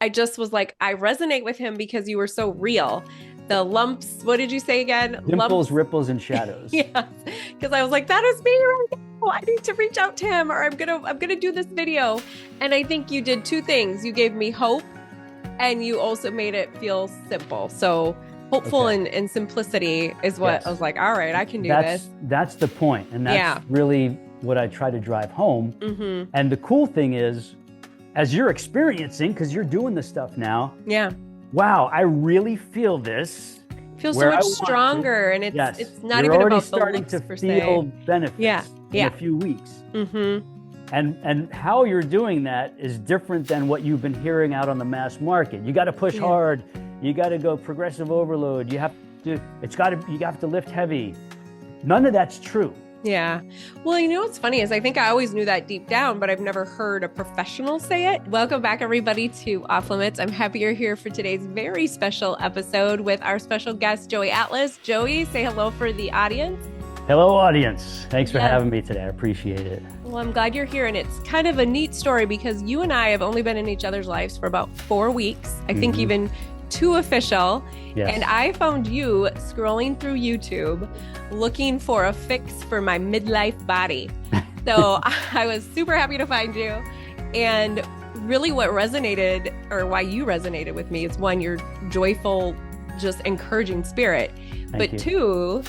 I just was like, I resonate with him because you were so real. The lumps, what did you say again? Dimples, Lumps. ripples, and shadows. Yeah. Because I was like, that is me right now. I need to reach out to him or I'm gonna do this video. And I think you did two things. You gave me hope and you also made it feel simple. So hopeful Okay. and simplicity is what I was Yes. like, all right, I can do this. That's the point, and that's Yeah. really what I try to drive home. Mm-hmm. And the cool thing is, as you're experiencing, because you're doing this stuff now, Yeah. wow, I really feel this Feels so where I much want to. stronger. And it's Yes, it's not you're even already about the starting to looks per feel se. Yeah. benefits in a Yeah. few weeks. Mm-hmm. And how you're doing that is different than what you've been hearing out on the mass market. You got to push Yeah. hard. You got to go progressive overload. You have to lift heavy. None of that's true. Yeah. Well, you know what's funny is I think I always knew that deep down, but I've never heard a professional say it. Welcome back, everybody, to Off Limits. I'm happy you're here for today's very special episode with our special guest, Joey Atlas. Joey, say hello for the audience. Hello, audience. Thanks for Yeah. having me today. I appreciate it. Well, I'm glad you're here. And it's kind of a neat story because you and I have only been in each other's lives for about 4 weeks. I think even too official. Yes. And I found you scrolling through YouTube looking for a fix for my midlife body. So I was super happy to find you. And really what resonated or why you resonated with me is one, your joyful, just encouraging spirit. Thank you. Two,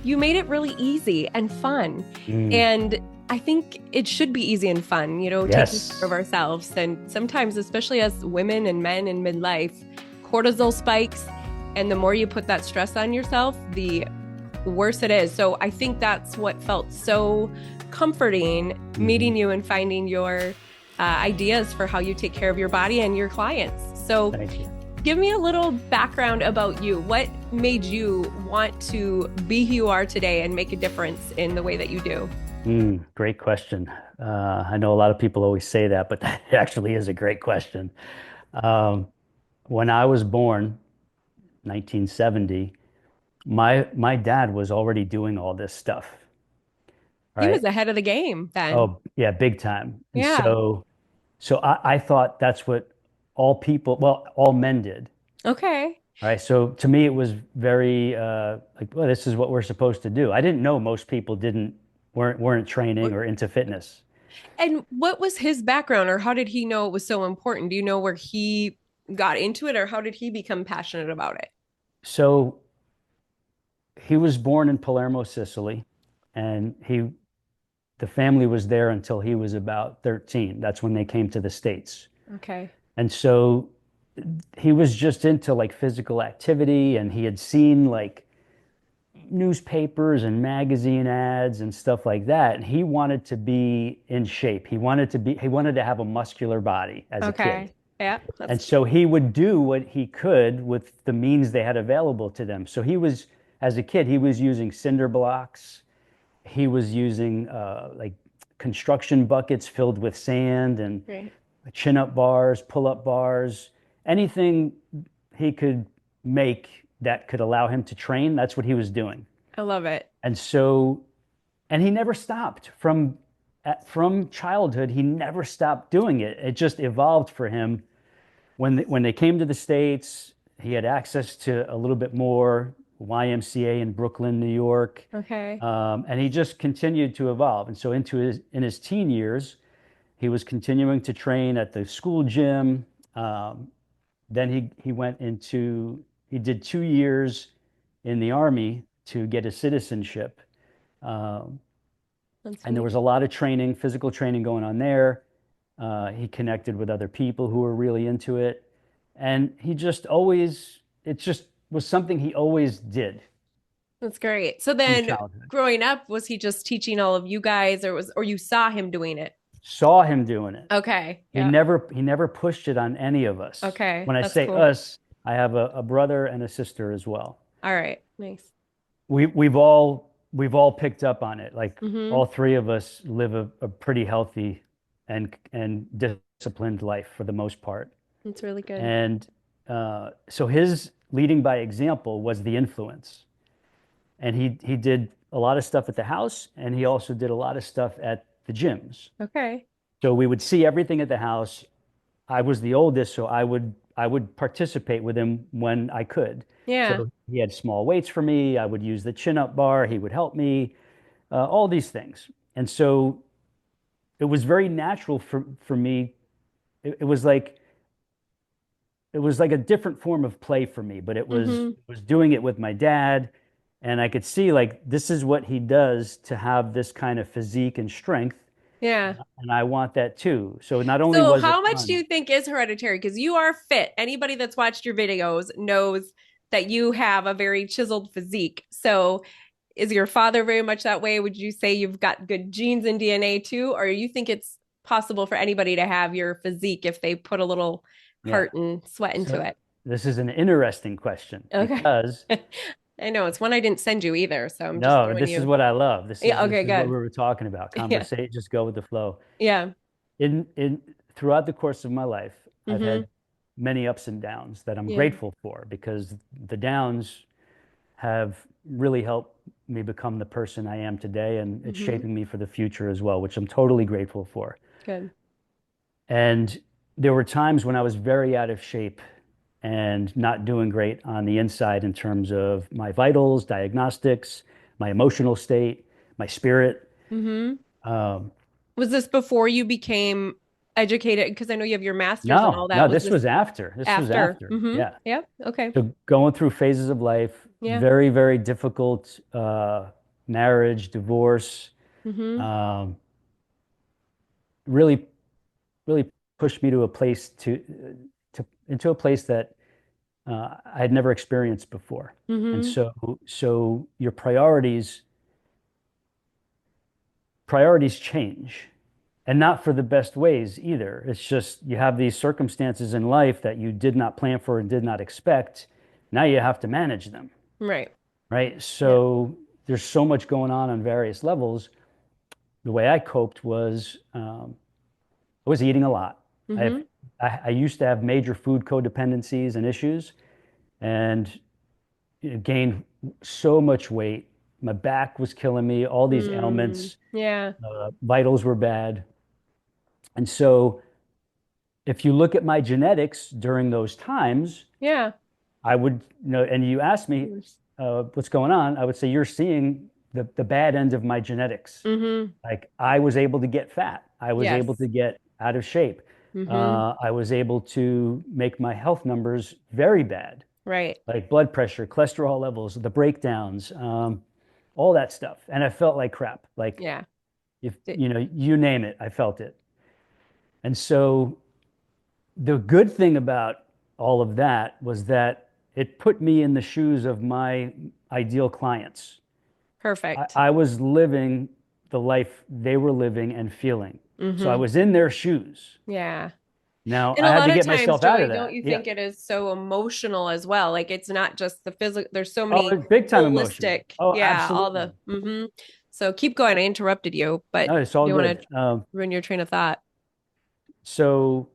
you made it really easy and fun. And I think it should be easy and fun, taking care of ourselves. And sometimes, especially as women and men in midlife, cortisol spikes. And the more you put that stress on yourself, the worse it is. So I think that's what felt so comforting, meeting you and finding your ideas for how you take care of your body and your clients. So Thank you. give me a little background about you. What made you want to be who you are today and make a difference in the way that you do? Great question. I know a lot of people always say that, but that actually is a great question. When I was born, 1970, my dad was already doing all this stuff. He was Right? ahead of the game then. Oh, yeah, big time. And Yeah. so I thought that's what all men did. Okay. Right. So to me, it was very like, well, this is what we're supposed to do. I didn't know most people weren't training or into fitness. And what was his background or how did he know it was so important? Do you know where he got into it or how did he become passionate about it? So he was born in Palermo, Sicily, and the family was there until he was about 13. That's when they came to the States. Okay. And so he was just into like physical activity, and he had seen like newspapers and magazine ads and stuff like that. And he wanted to be in shape. He wanted to have a muscular body as a kid. Okay. Yeah, And that's so he would do what he could with the means they had available to them. So as a kid, he was using cinder blocks. He was using like construction buckets filled with sand and great. chin-up bars, pull-up bars, anything he could make that could allow him to train. That's what he was doing. I love it. And so, and he never stopped from childhood. He never stopped doing it. It just evolved for him when they came to the States. He had access to a little bit more YMCA in Brooklyn, New York, Okay. and he just continued to evolve. And so in his teen years, he was continuing to train at the school gym. Then he did 2 years in the army to get his citizenship. Um, That's and there neat. was a lot of training, physical training going on there. He connected with other people who were really into it. And it just was something he always did That's great. So from then childhood. growing up, was he just teaching all of you guys or you saw him doing it? Saw him doing it. Okay. He Yeah. never pushed it on any of us. Okay. When I That's say cool. us, I have a brother and a sister as well. All right. Nice. We've all picked up on it. Like Mm-hmm. all three of us live a pretty healthy and disciplined life for the most part. That's really good. And so his leading by example was the influence. And he did a lot of stuff at the house, and he also did a lot of stuff at the gyms. Okay. So we would see everything at the house, I was the oldest, so I would participate with him when I could. Yeah. So he had small weights for me. I would use the chin-up bar. He would help me, all these things. And so it was very natural for me. It was like a different form of play for me, but it was doing it with my dad, and I could see like this is what he does to have this kind of physique and strength, Yeah. and I want that too. So not only So, was it how much do fun, you think is hereditary? Because you are fit. Anybody that's watched your videos knows that you have a very chiseled physique. So, is your father very much that way? Would you say you've got good genes and DNA too? Or you think it's possible for anybody to have your physique if they put a little yeah. heart and sweat into So it? this is an interesting question Okay. because I know it's one I didn't send you either. So, I'm just no, throwing this is you. what I love. This is Yeah. this Okay. is what we Good. were talking about. Yeah. Conversate, just go with the flow. Yeah. In throughout the course of my life, I've Mm-hmm. had many ups and downs that I'm Yeah. grateful for because the downs have really helped me become the person I am today, and it's Mm-hmm. shaping me for the future as well, which I'm totally grateful for. Good. And there were times when I was very out of shape and not doing great on the inside in terms of my vitals, diagnostics, my emotional state, my spirit. Mm-hmm. Um, Was this before you became educated? Because I know you have your master's and all no, that. no, Was this this was after. This was after? after. Mm-hmm. Yeah. Yeah. Okay. So going through phases of life, Yeah. very, very difficult, marriage, divorce, Mm-hmm. um, really, really pushed me to a place to into a place that I had never experienced before. And Mm-hmm. so your priorities change, and not for the best ways either. It's just you have these circumstances in life that you did not plan for and did not expect. Now you have to manage them, Right. right? Yeah. So there's so much going on various levels. The way I coped was I was eating a lot. I have Mm-hmm. I used to have major food codependencies and issues, and gained so much weight. My back was killing me. All these Mm. ailments, Yeah. vitals were bad, and so if you look at my genetics during those times, Yeah. I would, and you ask me what's going on, I would say you're seeing the bad end of my genetics. Mm-hmm. Like I was able to get fat. I was able Yes. to get out of shape. Mm-hmm. I was able to make my health numbers very bad, Right. like blood pressure, cholesterol levels, the breakdowns, all that stuff. And I felt like crap. Like Yeah. if, D- you name it, I felt it. And so the good thing about all of that was that it put me in the shoes of my ideal clients. I, Perfect. I was living the life they were living and feeling. So I Mm-hmm. was in their shoes. Yeah. Now And I a had lot to of get times, myself out Joey, of don't that. you Yeah. think it is so emotional as well? Like it's not just the physical, there's so Oh, many it's big time emotional. holistic, Oh, yeah, all absolutely. the So keep going. I interrupted you, but No, it's all you want good. to ruin your train of thought. So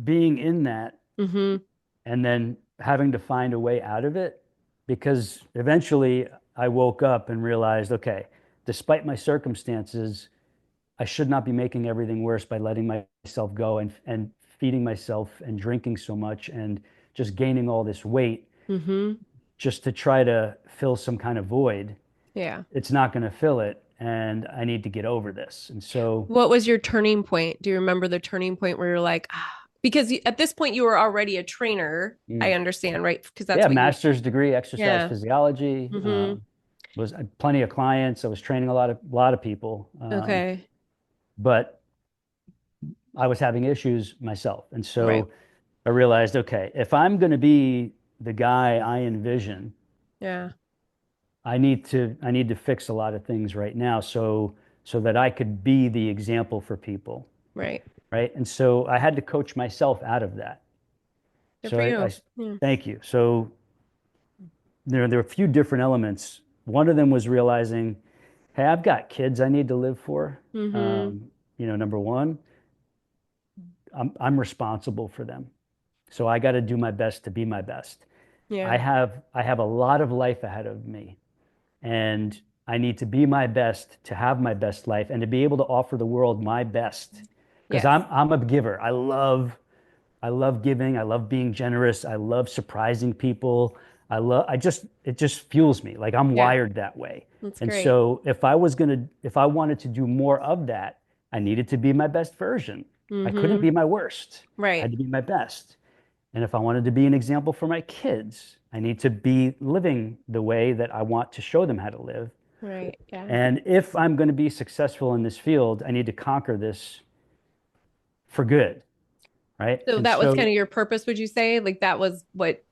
being in that Mm-hmm. and then having to find a way out of it, because eventually I woke up and realized, okay, despite my circumstances, I should not be making everything worse by letting myself go and feeding myself and drinking so much and just gaining all this weight Mm-hmm. just to try to fill some kind of void. Yeah. It's not going to fill it, and I need to get over this. And so, What was your turning point? Do you remember the turning point where you're like, ah, because at this point you were already a trainer, I mm, understand, right? Because that's yeah, what you, master's degree, exercise yeah. physiology, Mm-hmm. was plenty of clients. I was training a lot of people, Okay. but I was having issues myself. And Right. so I realized, okay, if I'm going to be the guy I envision, Yeah. I need to fix a lot of things right now so that I could be the example for people, Right. right? And so I had to coach myself out of that. Good So for I you. Yeah. thank you. So there are a few different elements. One of them was realizing, hey, I've got kids I need to live for. Mm-hmm. Number one, I'm responsible for them. So I got to do my best to be my best. I Yeah. have I have a lot of life ahead of me, and I need to be my best to have my best life and to be able to offer the world my best. because Yes. I'm a giver. I love giving. I love being generous. I love surprising people. I just, it just fuels me. Like I'm Yeah. wired that way. That's And great. so if I wanted to do more of that, I needed to be my best version. I couldn't Mm-hmm. be my worst. I Right. had to be my best. And if I wanted to be an example for my kids, I need to be living the way that I want to show them how to live. Right. Yeah. And if I'm going to be successful in this field, I need to conquer this for good, right? So And that was kind so, of your purpose, would you say? Like that was what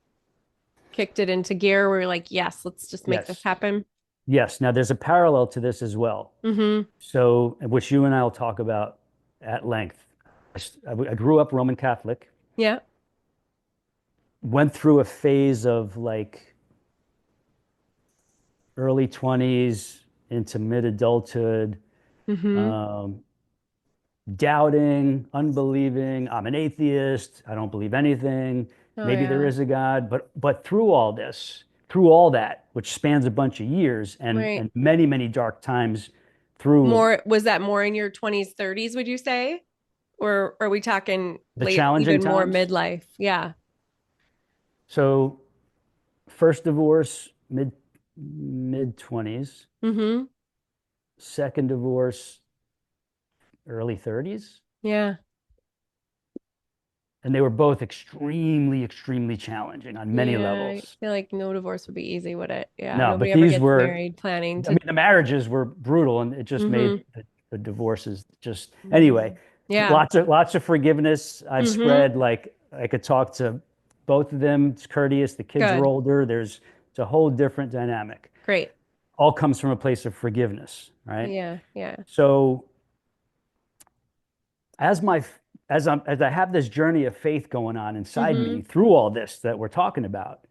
kicked it into gear where you're like, yes, let's just make this yes, happen. yes. Now there's a parallel to this as well. Mm-hmm. So, which you and I will talk about at length. I grew up Roman Catholic, Yeah. went through a phase of like early 20s into mid adulthood, Mm-hmm. um, doubting, unbelieving. I'm an atheist. I don't believe anything. Oh Maybe there yeah. is a God, but through all this, through all that, which spans a bunch of years Right. and many many dark times, through More was that more in your 20s, 30s, would you say? Or are we talking the late, challenging even more times. midlife? Yeah. So first divorce, mid 20s. Mm-hmm. Second divorce, early 30s. Yeah. And they were both extremely, extremely challenging on many Yeah. I levels. feel like no divorce would be easy, would it? Yeah. No, but Nobody ever these gets were, married planning I mean, to. the marriages were brutal and it just made Mm-hmm. the divorces just, Mm-hmm. anyway, Yeah. lots of forgiveness. I've Mm-hmm. spread, like, I could talk to both of them. It's courteous. The kids are Good. older. It's a whole different dynamic. Great. All comes from a place of forgiveness, right? Yeah. Yeah. So as my as I have this journey of faith going on inside Mm-hmm. me through all this that we're talking about,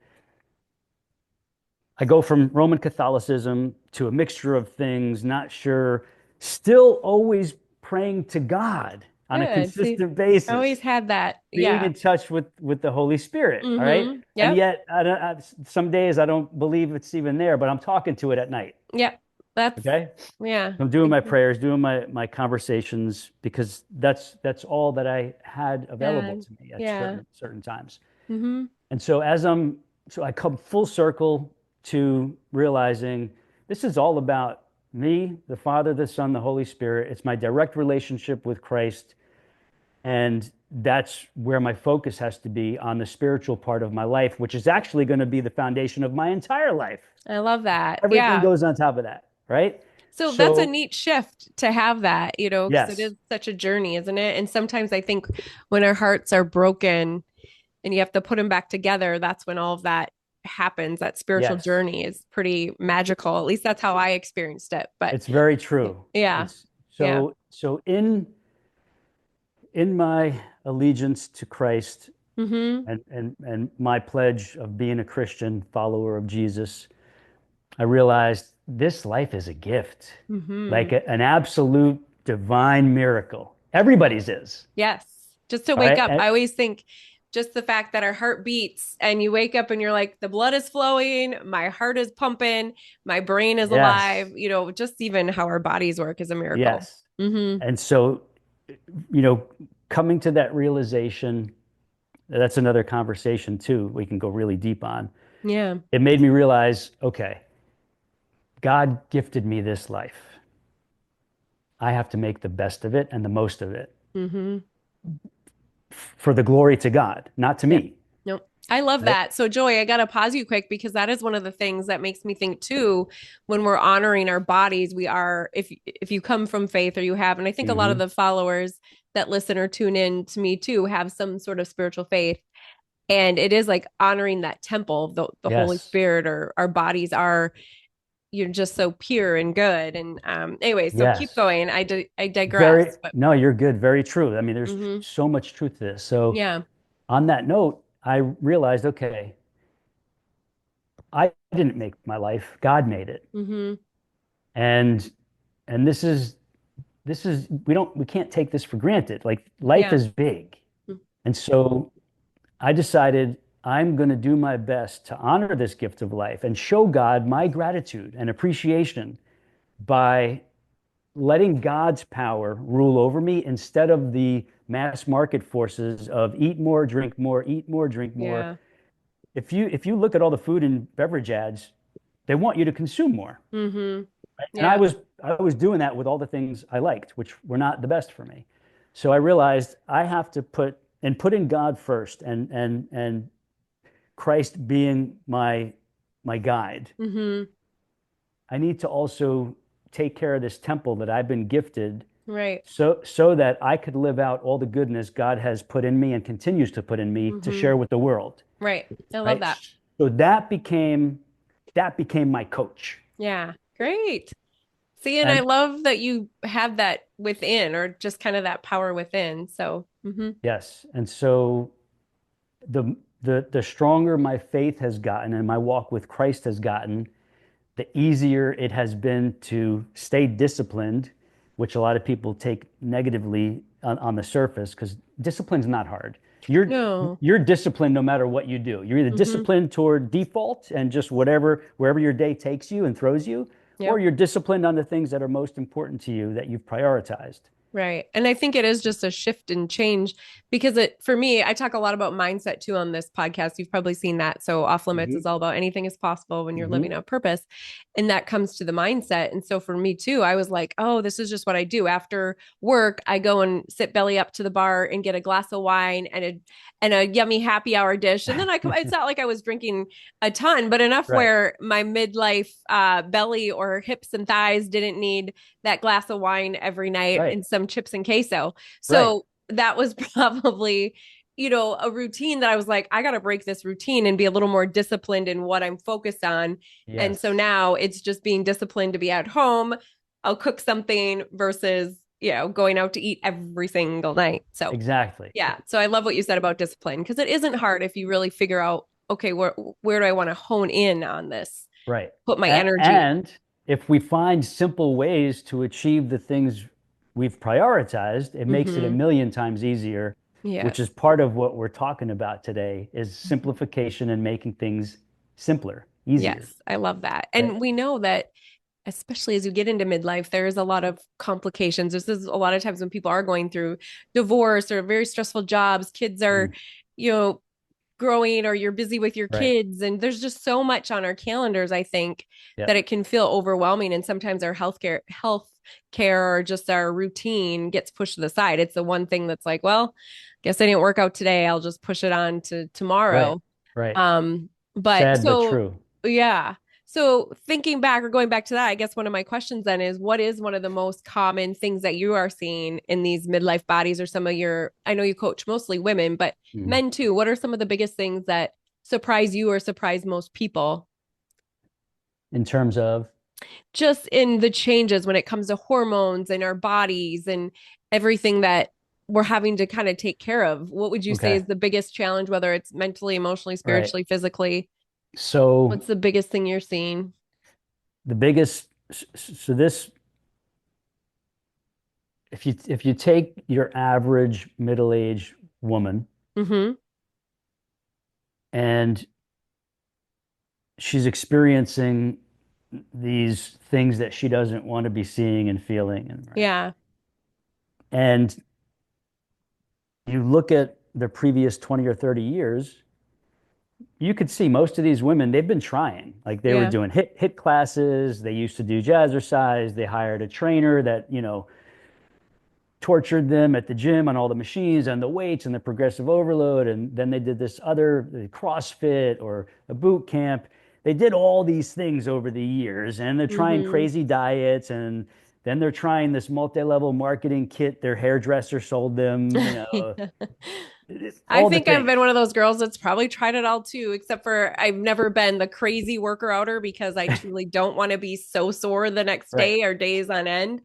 I go from Roman Catholicism to a mixture of things, not sure, still always praying to God on a Good. See, consistent I always basis, had that. being Yeah. in touch with the Holy Spirit. All right, Mm-hmm. and Yep. yet some days I don't believe it's even there, but I'm talking to it at night. Yep. That's Okay, yeah. I'm doing my prayers, doing my conversations because that's all that I had available Good. to me at Yeah. certain times. Mm-hmm. And so so I come full circle to realizing this is all about me, the Father, the Son, the Holy Spirit. It's my direct relationship with Christ. And that's where my focus has to be on the spiritual part of my life, which is actually going to be the foundation of my entire life. I love that. Everything Yeah. goes on top of that, right? So that's a So, neat shift to have that, because it is yes, such a journey, isn't it? And sometimes I think when our hearts are broken and you have to put them back together, that's when all of that happens. That spiritual yes, journey is pretty magical. At least that's how I experienced it. But it's very true. yeah. It's Yeah. so in my allegiance to Christ Mm-hmm. and my pledge of being a Christian follower of Jesus, I realized this life is a gift, Mm-hmm. like an absolute divine miracle. Everybody's is, Yes. Just to wake right? up. I always think just the fact that our heart beats and you wake up and you're like, the blood is flowing, my heart is pumping, my brain is Yes, alive, just even how our bodies work is a miracle. yes. Mm-hmm. And so, you know, coming to that realization, that's another conversation too, we can go really deep on. Yeah. It made me realize, okay, God gifted me this life. I have to make the best of it and the most of it Mm-hmm. for the glory to God, not to Yeah. me. Nope. I love Right? that. So Joy, I got to pause you quick because that is one of the things that makes me think too, when we're honoring our bodies, we are, if you come from faith or you have, and I think a lot of Mm-hmm. the followers that listen or tune in to me too have some sort of spiritual faith. And it is like honoring that temple of the Holy Yes. Spirit, or our bodies are, you're just so pure and good. And anyway, so keep Yes. going. I digress, but No, you're good. Very true. I mean, there's mm-hmm. so much truth to this. So, Yeah. on that note, I realized, okay, I didn't make my life. God made it. Mm-hmm. And this is we can't take this for granted. Like life Yeah. is big. And so I decided I'm going to do my best to honor this gift of life and show God my gratitude and appreciation by letting God's power rule over me instead of the mass market forces of eat more, drink more, eat more, drink more. Yeah. If you look at all the food and beverage ads, they want you to consume more. Mm-hmm. And I Yeah. was I was doing that with all the things I liked, which were not the best for me. So I realized I have to put in God first, and Christ being my guide. Mm-hmm. I need to also take care of this temple that I've been gifted, Right. so that I could live out all the goodness God has put in me and continues to put in me to Mm-hmm. share with the world. Right. I love Right. that. So that became my coach. Yeah. Great. See, and I And love that you have that within, or just kind of that power within. So, yes, and so the stronger my faith has gotten and my walk with Christ has gotten, the easier it has been to stay disciplined, which a lot of people take negatively on the surface, because discipline's not hard. You're no. you're disciplined no matter what you do. You're either Mm-hmm. disciplined toward default and just wherever your day takes you and throws you, or Yep. you're disciplined on the things that are most important to you that you've prioritized. Right. And I think it is just a shift and change because for me, I talk a lot about mindset too on this podcast. You've probably seen that. So off limits Hmm. is all about anything is possible when you're living Hmm. out purpose. And that comes to the mindset. And so for me too, I was like, oh, this is just what I do. After work, I go and sit belly up to the bar and get a glass of wine and a yummy happy hour dish. And then I come, it's not like I was drinking a ton, but enough Right, where my midlife belly or hips and thighs didn't need that glass of wine every night right, and some chips and queso. right. So that was probably, a routine that I was like, I got to break this routine and be a little more disciplined in what I'm focused on. And so Yes, now it's just being disciplined to be at home. I'll cook something versus, going out to eat every single night. So exactly. yeah. So I love what you said about discipline because it isn't hard if you really figure out, okay, where do I want to hone in on this? Right. Put my And, energy. and if we find simple ways to achieve the things we've prioritized, it makes it a Mm-hmm. million times easier, which is Yes. part of what we're talking about today, is simplification and making things simpler, easier. Yes, I love that. Right. And we know that, especially as you get into midlife, there's a lot of complications. This is a lot of times when people are going through divorce or very stressful jobs, kids are, Mm, you know, growing or you're busy with your right. kids. And there's just so much on our calendars, I think, Yeah. that it can feel overwhelming. And sometimes our health care or just our routine gets pushed to the side. It's the one thing that's like, well, guess I didn't work out today. I'll just push it on to Right. tomorrow. Right. But Sad but so true. yeah. So thinking back or going back to that, I guess one of my questions then is what is one of the most common things that you are seeing in these midlife bodies or some of I know you coach mostly women, but Mm. men too. What are some of the biggest things that surprise you or surprise most people In terms of, just in the changes when it comes to hormones in our bodies and everything that we're having to kind of take care of? What would you say okay. is the biggest challenge, whether it's mentally, emotionally, Right. spiritually, physically? So What's the biggest thing you're seeing? the biggest, so this, if you take your average middle-aged woman Mm-hmm. and she's experiencing these things that she doesn't want to be seeing and feeling, and right, Yeah. and you look at the previous 20 or 30 years, you could see most of these women, they've been trying, like they were Yeah. doing hit classes, they used to do jazzercise, they hired a trainer that tortured them at the gym on all the machines and the weights and the progressive overload. And then they did this other CrossFit or a boot camp. They did all these things over the years, and they're trying Mm-hmm. crazy diets. And then they're trying this multi-level marketing kit their hairdresser sold them, I all the think I've things. been one of those girls that's probably tried it all too, except for I've never been the crazy worker outer because I truly don't want to be so sore the next Right, day or days on end.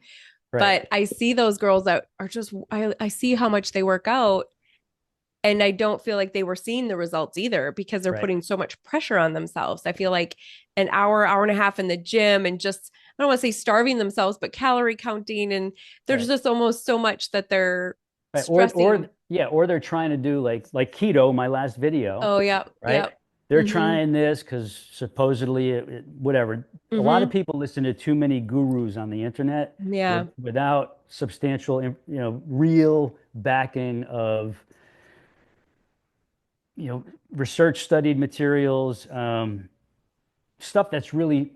right, But I see those girls that are just, I see how much they work out and I don't feel like they were seeing the results either because they're right, putting so much pressure on themselves. I feel like an hour and a half in the gym and just, I don't want to say starving themselves, but calorie counting. And there's right. just almost so much that they're Right. Or stressing. yeah, or they're trying to do like keto, my last video, Oh, yeah. right? Yep. they're Mm-hmm. trying this because supposedly whatever. A lot of Mm-hmm. people listen to too many gurus on the internet Yeah. without substantial, real backing of, research studied materials, stuff that's really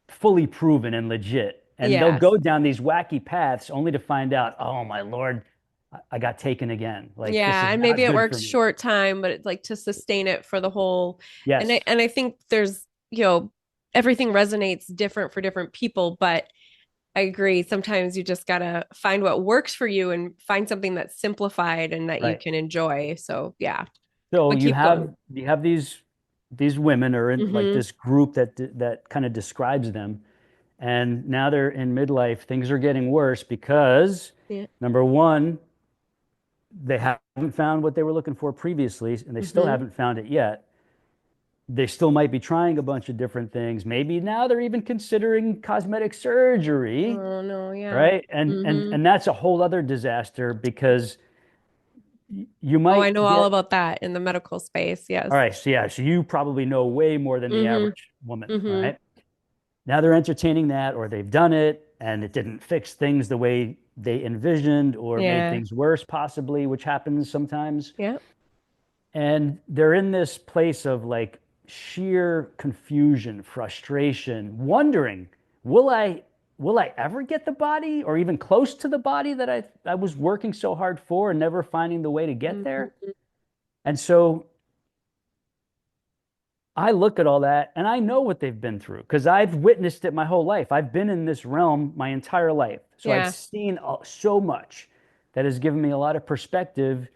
fully proven and legit. And they'll Yes. go down these wacky paths only to find out, oh my Lord, I got taken again. Like this Yeah, is and maybe not it good for works me. short time, but it's like to sustain it for the whole. Yes. And I think there's, everything resonates different for different people, but I agree. Sometimes you just gotta find what works for you and find something that's simplified and that you Right. can enjoy. So yeah, So but keep going. you have these women are in like Mm-hmm. this group that kind of describes them. And now they're in midlife. Things are getting worse because Yeah. number one, they haven't found what they were looking for previously, and they still Mm-hmm. haven't found it yet. They still might be trying a bunch of different things. Maybe now they're even considering cosmetic surgery, Oh no, yeah. right? And and Mm-hmm. and that's a whole other disaster because you Oh, I might know all get, about that in the medical space. all Yes. right, so yeah, so you probably know way more than the Mm-hmm. average woman, Mm-hmm. right? Now they're entertaining that, or they've done it and it didn't fix things the way they envisioned or made Yeah. things worse, possibly, which happens sometimes. Yeah. And they're in this place of like sheer confusion, frustration, wondering, will I will I ever get the body or even close to the body that I was working so hard for and never finding the way to get there? Mm-hmm. And so I look at all that and I know what they've been through because I've witnessed it my whole life. I've been in this realm my entire life. So I've Yeah. seen so much that has given me a lot of perspective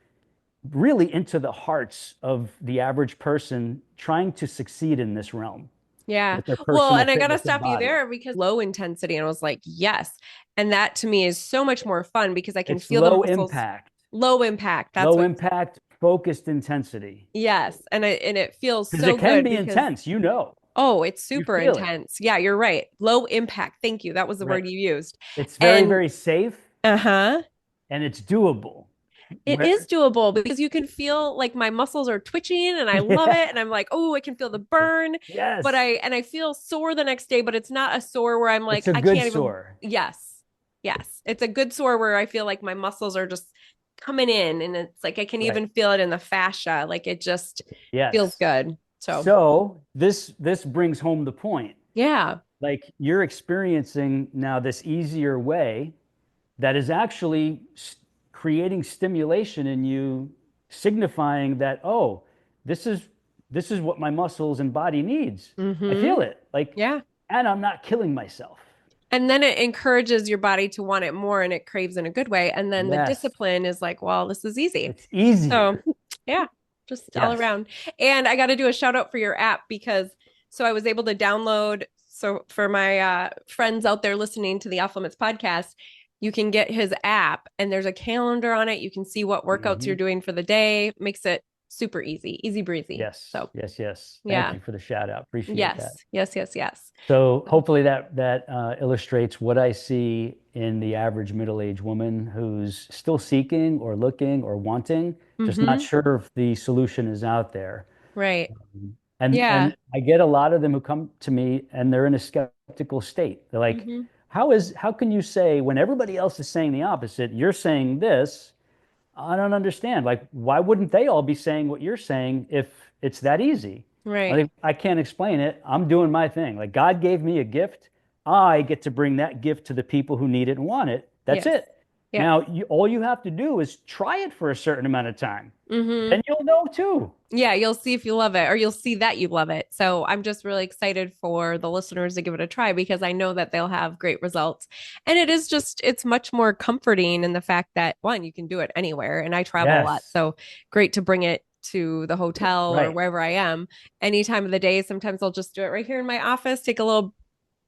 really into the hearts of the average person trying to succeed in this realm Yeah. with their Well, personal and I fit gotta with their stop you body. there because low intensity. And I was like, yes. And that to me is so much more fun because I can It's feel the low muscles, impact, low impact. That's low what, impact, focused intensity. yes. And it feels Because it so can good be because, intense, oh, it's you super feel it, intense. Yeah, you're right. Low impact. Thank you. That was the right? word you used. It's very, And very safe uh-huh. and it's doable. It is Where, doable because you can feel like my muscles are twitching and I love yeah, it. And I'm like, oh, I can feel the burn. But yes, I feel sore the next day, but it's not a sore where I'm it's like, a I good can't even, sore. yes. Yes. It's a good sore where I feel like my muscles are just coming in and it's like I can Right. even feel it in the fascia. Like it just feels Yes. good. So So this brings home the point. yeah. Like you're experiencing now this easier way that is actually creating stimulation in you, signifying that, oh, this is this is what my muscles and body needs. I Mm-hmm. feel it. Like, Yeah. and I'm not killing myself. And then it encourages your body to want it more and it craves in a good way. And then the Yes. discipline is like, well, this is easy. It's So easier. yeah, just all Yes. around. And I got to do a shout out for your app because so I was able to download. So for my friends out there listening to the Off Limits podcast, you can get his app and there's a calendar on it. You can see what workouts you're Hmm. doing for the day. Makes it super easy, easy breezy. Yes. So Yes. Yes. Thank yeah. you for the shout out. Appreciate that. Yes. Yes. Yes. Yes. So hopefully that illustrates what I see in the average middle-aged woman who's still seeking or looking or wanting, just not Mm-hmm. sure if the solution is out there. Right. And Yeah. I get a lot of them who come to me and they're in a skeptical state. They're like, Mm-hmm. how can you say when everybody else is saying the opposite, you're saying this? I don't understand. Like, why wouldn't they all be saying what you're saying if it's that easy? Right. I can't explain it. I'm doing my thing. Like, God gave me a gift. I get to bring that gift to the people who need it and want it. That's Yes. it. Yep. Now, all you have to do is try it for a certain amount of time. Mm-hmm. Then you'll know too. Yeah, you'll see if you love it or you'll see that you love it. So I'm just really excited for the listeners to give it a try because I know that they'll have great results. And it is just, it's much more comforting in the fact that one, you can do it anywhere and I travel a lot. Yes. So great to bring it to the hotel or Right. wherever I am any time of the day. Sometimes I'll just do it right here in my office, take a little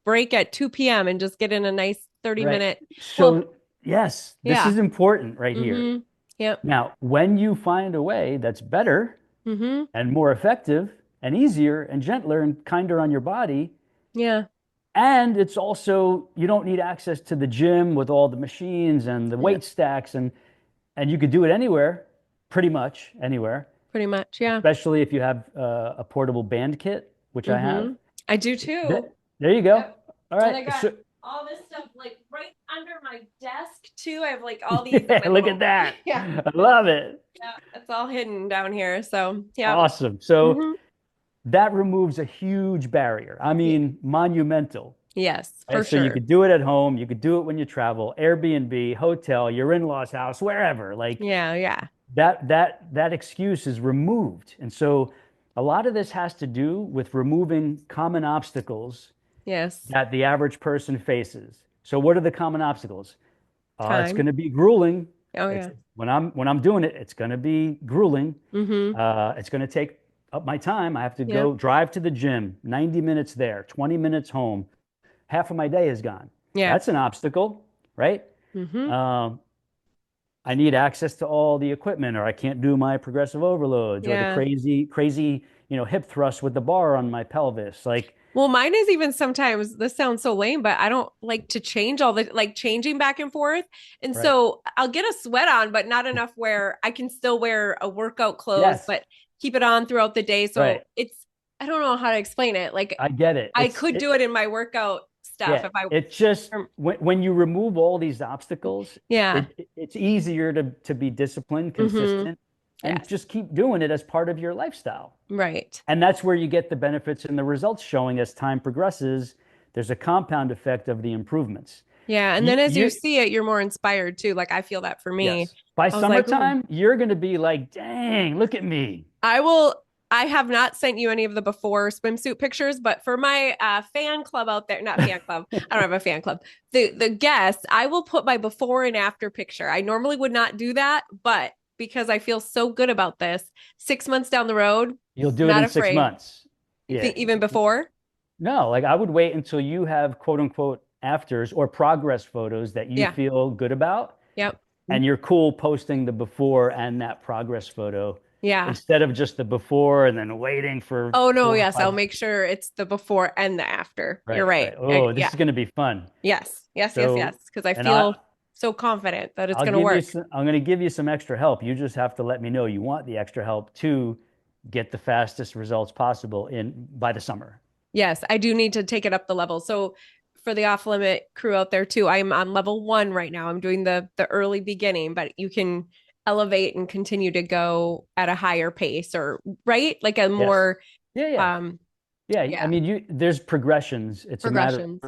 break at 2 p.m. and just get in a nice 30 Right. minute. Well, So, yes, this yeah. is important right here. Mm-hmm. Yep. Now, when you find a way that's better Mm-hmm. and more effective and easier and gentler and kinder on your body, Yeah. and it's also, you don't need access to the gym with all the machines and the Yeah. weight stacks and you could do it anywhere, pretty much anywhere. Pretty much. Yeah. especially if you have a portable band kit, which I have. I do Th- too. There you go. Yep. All And right. I got So, all this stuff like right under my desk too. I have like all these in yeah, my look at little, that. yeah, I love it. yeah, it's all hidden down here. So, yeah. Awesome. So hmm that removes a huge barrier. I Yeah. mean, monumental. Yes, for Right? So you sure. could do it at home, you could do it when you travel, Airbnb, hotel, your in-laws house, wherever. Like Yeah. Yeah. that excuse is removed. And so a lot of this has to do with removing common obstacles Yes. that the average person faces. So what are the common obstacles? It's going Time. to be grueling. Oh, It's yeah. when I'm doing it, it's going to be grueling. hmm It's going to take up my time. I have to Yep. go drive to the gym, 90 minutes there, 20 minutes home. Half of my day is gone. Yeah. That's an obstacle, right? hmm Um, I need access to all the equipment, or I can't do my progressive overloads or the Yeah. crazy, hip thrust with the bar on my pelvis. Like, Well, mine is even sometimes, this sounds so lame, but I don't like to change all the like changing back and forth. And right. so I'll get a sweat on, but not enough where I can still wear a workout clothes, Yes, but keep it on throughout the day. right. So I don't know how to explain it. Like I get it. I could do it in my workout stuff Yeah, if I, it's just um, when you remove all these obstacles, yeah. it's easier to be disciplined, hmm consistent, and Yes. just keep doing it as part of your lifestyle. Right. And that's where you get the benefits and the results showing as time progresses. There's a compound effect of the improvements. Yeah. And then as you see it, you're more inspired too. Like I feel that for me. Yes. By I was like, ooh. summertime, you're going to be like, dang, look at me. I will. I have not sent you any of the before swimsuit pictures, but for my fan club out there, not fan club, I don't have a fan club. The guests, I will put my before and after picture. I normally would not do that, but because I feel so good about this, 6 months down the road, You'll do it not in six afraid. months. You Yeah. think even before? No, like I would wait until you have quote unquote afters or progress photos that you Yeah. feel good about, Yep. and you're cool posting the before and that progress photo Yeah. instead of just the before and then waiting for Oh no, four or yes, I'll five. make sure it's the before and the after. You're Right, right. right. Oh, this Yeah. is going to be fun. Yes. Yes, yes, yes. So, Because I and feel so confident that it's I'll going to give you work. some, I'm going to give you some extra help. You just have to let me know you want the extra help to get the fastest results possible in by the summer. Yes, I do need to take it up the level. So for the off limit crew out there too, I'm on level 1 right now. I'm doing the early beginning, but you can elevate and continue to go at a higher pace or right? Like a Yes. more Yeah, yeah. um Yeah, I yeah, mean, there's progressions. progressions.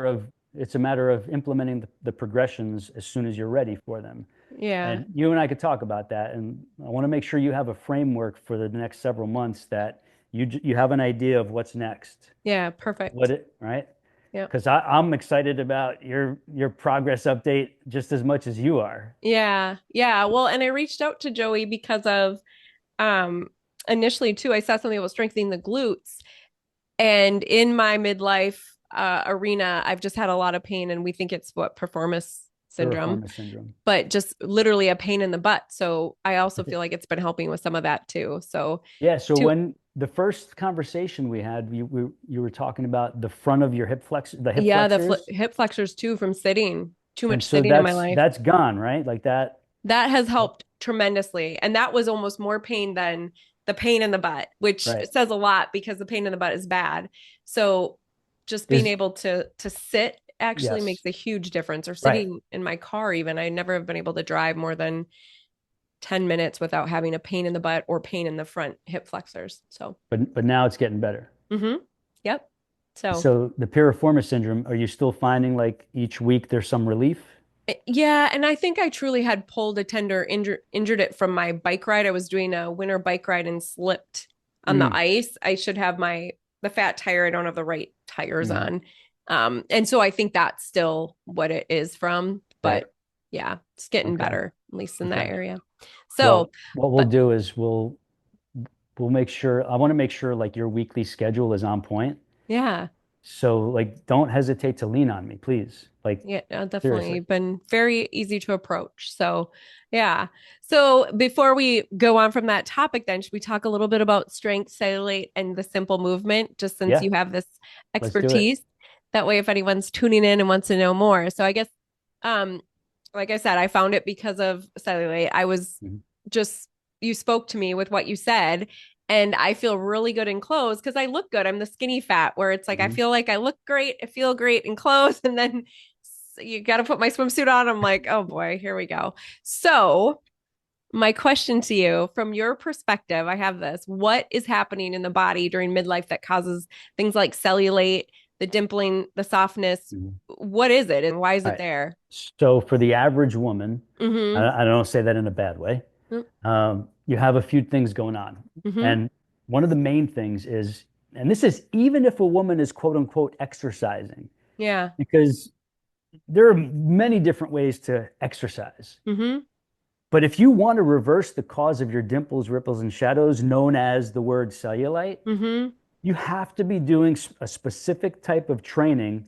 It's a matter of implementing the progressions as soon as you're ready for them. Yeah. And you and I could talk about that. And I want to make sure you have a framework for the next several months that you have an idea of what's next. Yeah, perfect. Right? Yeah. Because I'm excited about your progress update just as much as you are. Yeah. Yeah. Well, and I reached out to Joey because of um initially too, I saw something that was strengthening the glutes. And in my midlife arena, I've just had a lot of pain, and we think it's what performance syndrome, Piriformis syndrome. but just literally a pain in the butt. So I also feel like it's been helping with some of that too. So, Yeah, so to when the first conversation we had, you were talking about the front of your the hip yeah, the flexors, hip flexors too from sitting, too and much so sitting in my that's life. that's gone, right? Like that. That has helped tremendously. And that was almost more pain than the pain in the butt, which Right. says a lot because the pain in the butt is bad. So just being Is able to sit actually yes, makes a huge difference. Or right. sitting in my car, even I never have been able to drive more than 10 minutes without having a pain in the butt or pain in the front hip flexors. So, But now it's getting better. yep. So, So the piriformis syndrome, are you still finding like each week there's some relief? yeah, and I think I truly had pulled a tender, injured it from my bike ride. I was doing a winter bike ride and slipped on the Mm, ice. I should have the fat tire. I don't have the right tires mhm. on. And so I think that's still what it is from. Right. But yeah, it's getting Okay. better, at least in that Okay. area. So, Well, what we'll but do is we'll make sure I want to make sure like your weekly schedule is on point. yeah. So like don't hesitate to lean on me, please. Like Yeah, definitely seriously. been very easy to approach. So, yeah. So, before we go on from that topic, then should we talk a little bit about strength, cellulite, and the simple movement, just since Yeah, you have this let's do it. expertise? That way, if anyone's tuning in and wants to know more. So, I guess, um, like I said, I found it because of cellulite. I was Mhm. just you spoke to me with what you said. And I feel really good in clothes because I look good. I'm the skinny fat where it's like I Mhm. feel like I look great, I feel great in clothes, and then you got to put my swimsuit on. I'm like, oh boy, here we go. So, my question to you, from your perspective, I have this. What is happening in the body during midlife that causes things like cellulite, the dimpling, the softness? Mhm. What is it and why is All it right. there? So for the average woman, Mm-hmm. I don't say that in a bad way. You have a few things going on. Mm-hmm. And one of the main things is, and this is even if a woman is quote unquote exercising, Yeah. because there are many different ways to exercise. Mm-hmm. But if you want to reverse the cause of your dimples, ripples, and shadows, known as the word cellulite, Mm-hmm. you have to be doing a specific type of training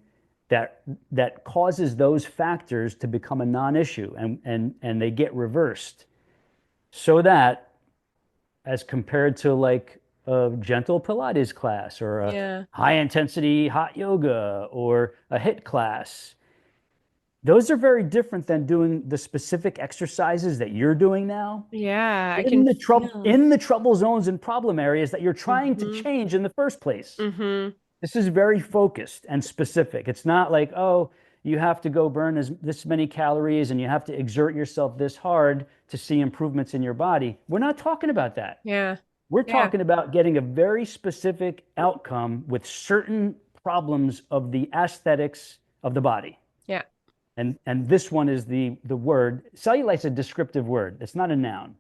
that causes those factors to become a non-issue and they get reversed so that as compared to like a gentle Pilates class or a Yeah. high intensity hot yoga or a HIIT class, those are very different than doing the specific exercises that you're doing now Yeah. I in can the feel. trouble zones and problem areas that you're trying to Mm-hmm. change in the first place. Mm-hmm. This is very focused and specific. It's not like, oh, you have to go burn this many calories and you have to exert yourself this hard to see improvements in your body. We're not talking about that. Yeah. We're Yeah. talking about getting a very specific outcome with certain problems of the aesthetics of the body. Yeah. And this one is the word. Cellulite's a descriptive word. It's not a noun.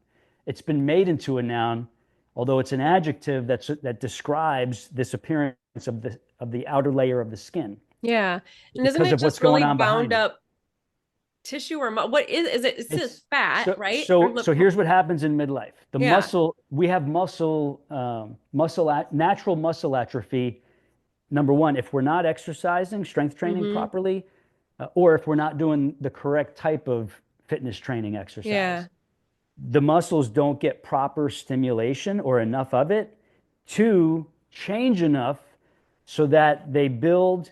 It's been made into a noun, although it's an adjective that describes this appearance of the outer layer of the skin Yeah. And isn't because it of what's just going really on behind bound it. up tissue or what is it? It's just It's fat, so right? Or so so here's what happens in midlife. The yeah. muscle, we have natural muscle atrophy. Number one, if we're not exercising, strength training Mm-hmm. properly, or if we're not doing the correct type of fitness training Yeah. exercise, the muscles don't get proper stimulation or enough of it to change enough so that they build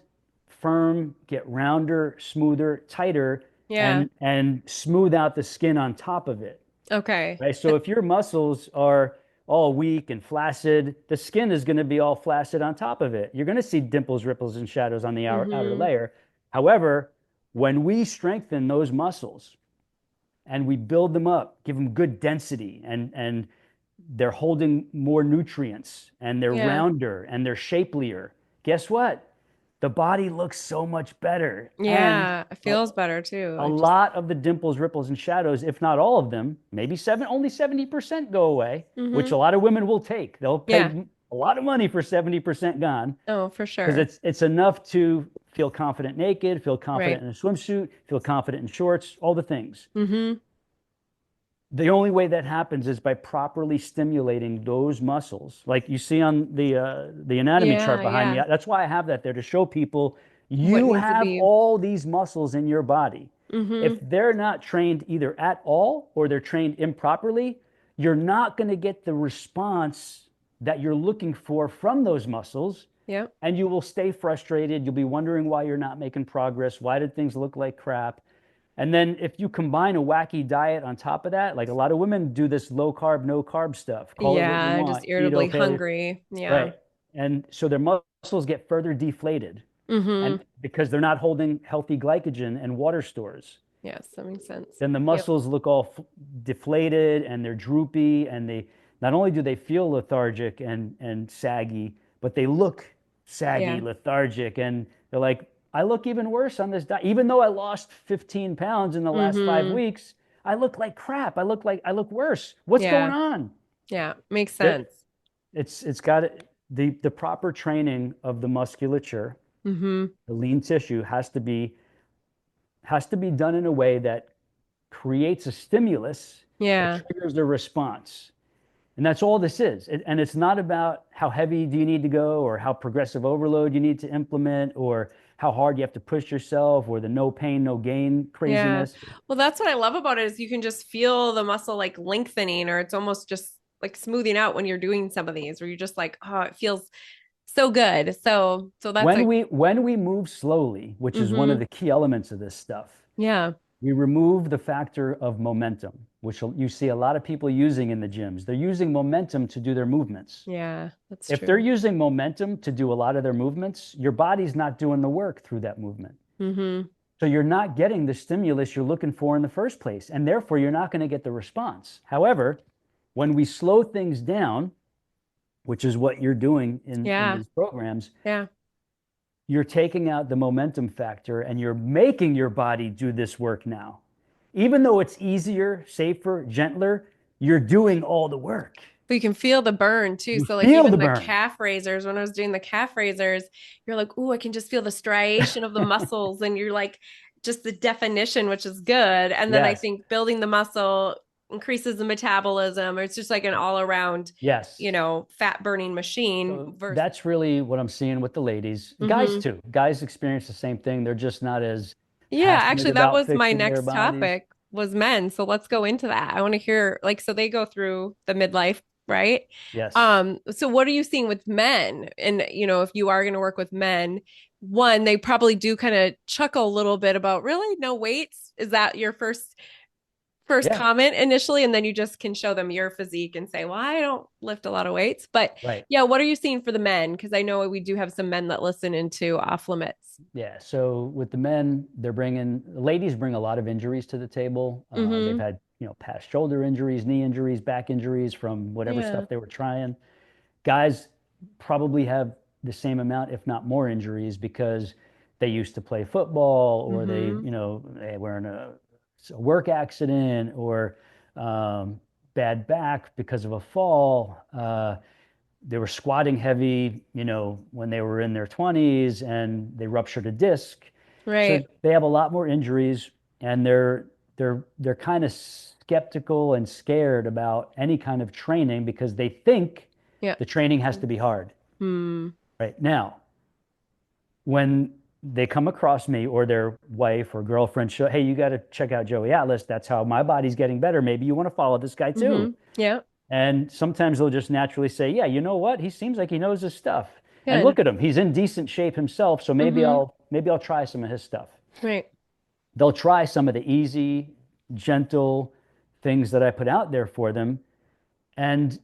firm, get rounder, smoother, tighter, Yeah. and smooth out the skin on top of it. Okay. Right? So if your muscles are all weak and flaccid, the skin is going to be all flaccid on top of it. You're going to see dimples, ripples, and shadows on the outer Mm-hmm. layer. However, when we strengthen those muscles and we build them up, give them good density, and they're holding more nutrients and they're Yeah. rounder and they're shapelier, guess what? The body looks so much better. And Yeah. It a, feels better too. a I just lot of the dimples, ripples, and shadows, if not all of them, maybe only 70% go away, which mm-hmm. a lot of women will take. They'll Yeah. pay a lot of money for 70% gone Oh, for because sure. it's enough to feel confident naked, feel confident Right. in a swimsuit, feel confident in shorts, all the things. Mm-hmm. The only way that happens is by properly stimulating those muscles, like you see on the anatomy chart Yeah. behind me. Yeah. That's why I have that there to show people What you needs to have be. all these muscles in your body. If Mm-hmm. they're not trained either at all or they're trained improperly, you're not going to get the response that you're looking for from those muscles, Yep. and you will stay frustrated. You'll be wondering why you're not making progress. Why did things look like crap? And then if you combine a wacky diet on top of that, like a lot of women do this low carb, no carb stuff, call it what you Yeah. Just want, keto, irritably paleo, hungry. Yeah. right? And so their muscles get further deflated and Mm-hmm. because they're not holding healthy glycogen and water stores. Yes, that makes sense. Then the Yep. muscles look all deflated and they're droopy and they not only do they feel lethargic and saggy, but they look saggy, Yeah. lethargic, and they're like, I look even worse on this diet. Even though I lost 15 pounds in the last five Mm-hmm. weeks, I look like crap. I look worse. What's going Yeah. on? Yeah. Makes sense. It's got the proper training of the musculature, Mm-hmm. the lean tissue has to be done in a way that creates a stimulus that Yeah. triggers a response. And that's all this is. And it's not about how heavy do you need to go or how progressive overload you need to implement or how hard you have to push yourself or the no pain, no gain Yeah. craziness. Well, that's what I love about it is you can just feel the muscle like lengthening or it's almost just like smoothing out when you're doing some of these where you're just like, oh, it feels so good. So that's like, When we move slowly, which is one of mm-hmm. the key elements of this stuff, Yeah. we remove the factor of momentum. which you see a lot of people using in the gyms. They're using momentum to do their movements. Yeah, that's If they're true. using momentum to do a lot of their movements, your body's not doing the work through that movement. Mm-hmm. So you're not getting the stimulus you're looking for in the first place, and therefore you're not going to get the response. However, when we slow things down, which is what you're doing in Yeah. these programs, Yeah. you're taking out the momentum factor and you're making your body do this work now. Even though it's easier, safer, gentler, you're doing all the work. But you can feel the burn too. You So like feel even the the burn. calf raisers, when I was doing the calf raisers, you're like, "Ooh, I can just feel the striation of the muscles." And you're like, just the definition, which is good. And then I Yes. think building the muscle increases the metabolism. It's just like an all around, Yes. fat burning machine So versus. that's really what I'm seeing with the ladies. Guys Mhm. too. Guys experience the same thing. They're just not as Yeah, passionate actually, that about was my fixing their next bodies. topic was men. So let's go into that. I want to hear like so they go through the midlife, right? Yes. So what are you seeing with men? And if you are going to work with men, one, they probably do kind of chuckle a little bit about really no weights. Is that your first Yeah. comment initially, and then you just can show them your physique and say, well, I don't lift a lot of weights. But Right. yeah, what are you seeing for the men? Because I know we do have some men that listen into off limits. Yeah. So with the men, ladies bring a lot of injuries to the table. They've Mm-hmm. had, past shoulder injuries, knee injuries, back injuries from whatever Yeah. stuff they were trying. Guys probably have the same amount, if not more injuries because they used to play football or Mm-hmm. they were in a work accident or bad back because of a fall. They were squatting heavy, when they were in their 20s and they ruptured a disc. So Right. they have a lot more injuries and they're kind of skeptical and scared about any kind of training because they think Yeah. the training has to be hard. Hmm. Right now, when they come across me or their wife or girlfriend show, hey, you got to check out Joey Atlas. That's how my body's getting better. Maybe you want to follow this guy too. Mm-hmm. Yeah. And sometimes they'll just naturally say, yeah, you know what? He seems like he knows his stuff. And Good. look at him. He's in decent shape himself. So maybe Mm-hmm. I'll try some of his stuff. Right. They'll try some of the easy, gentle things that I put out there for them. And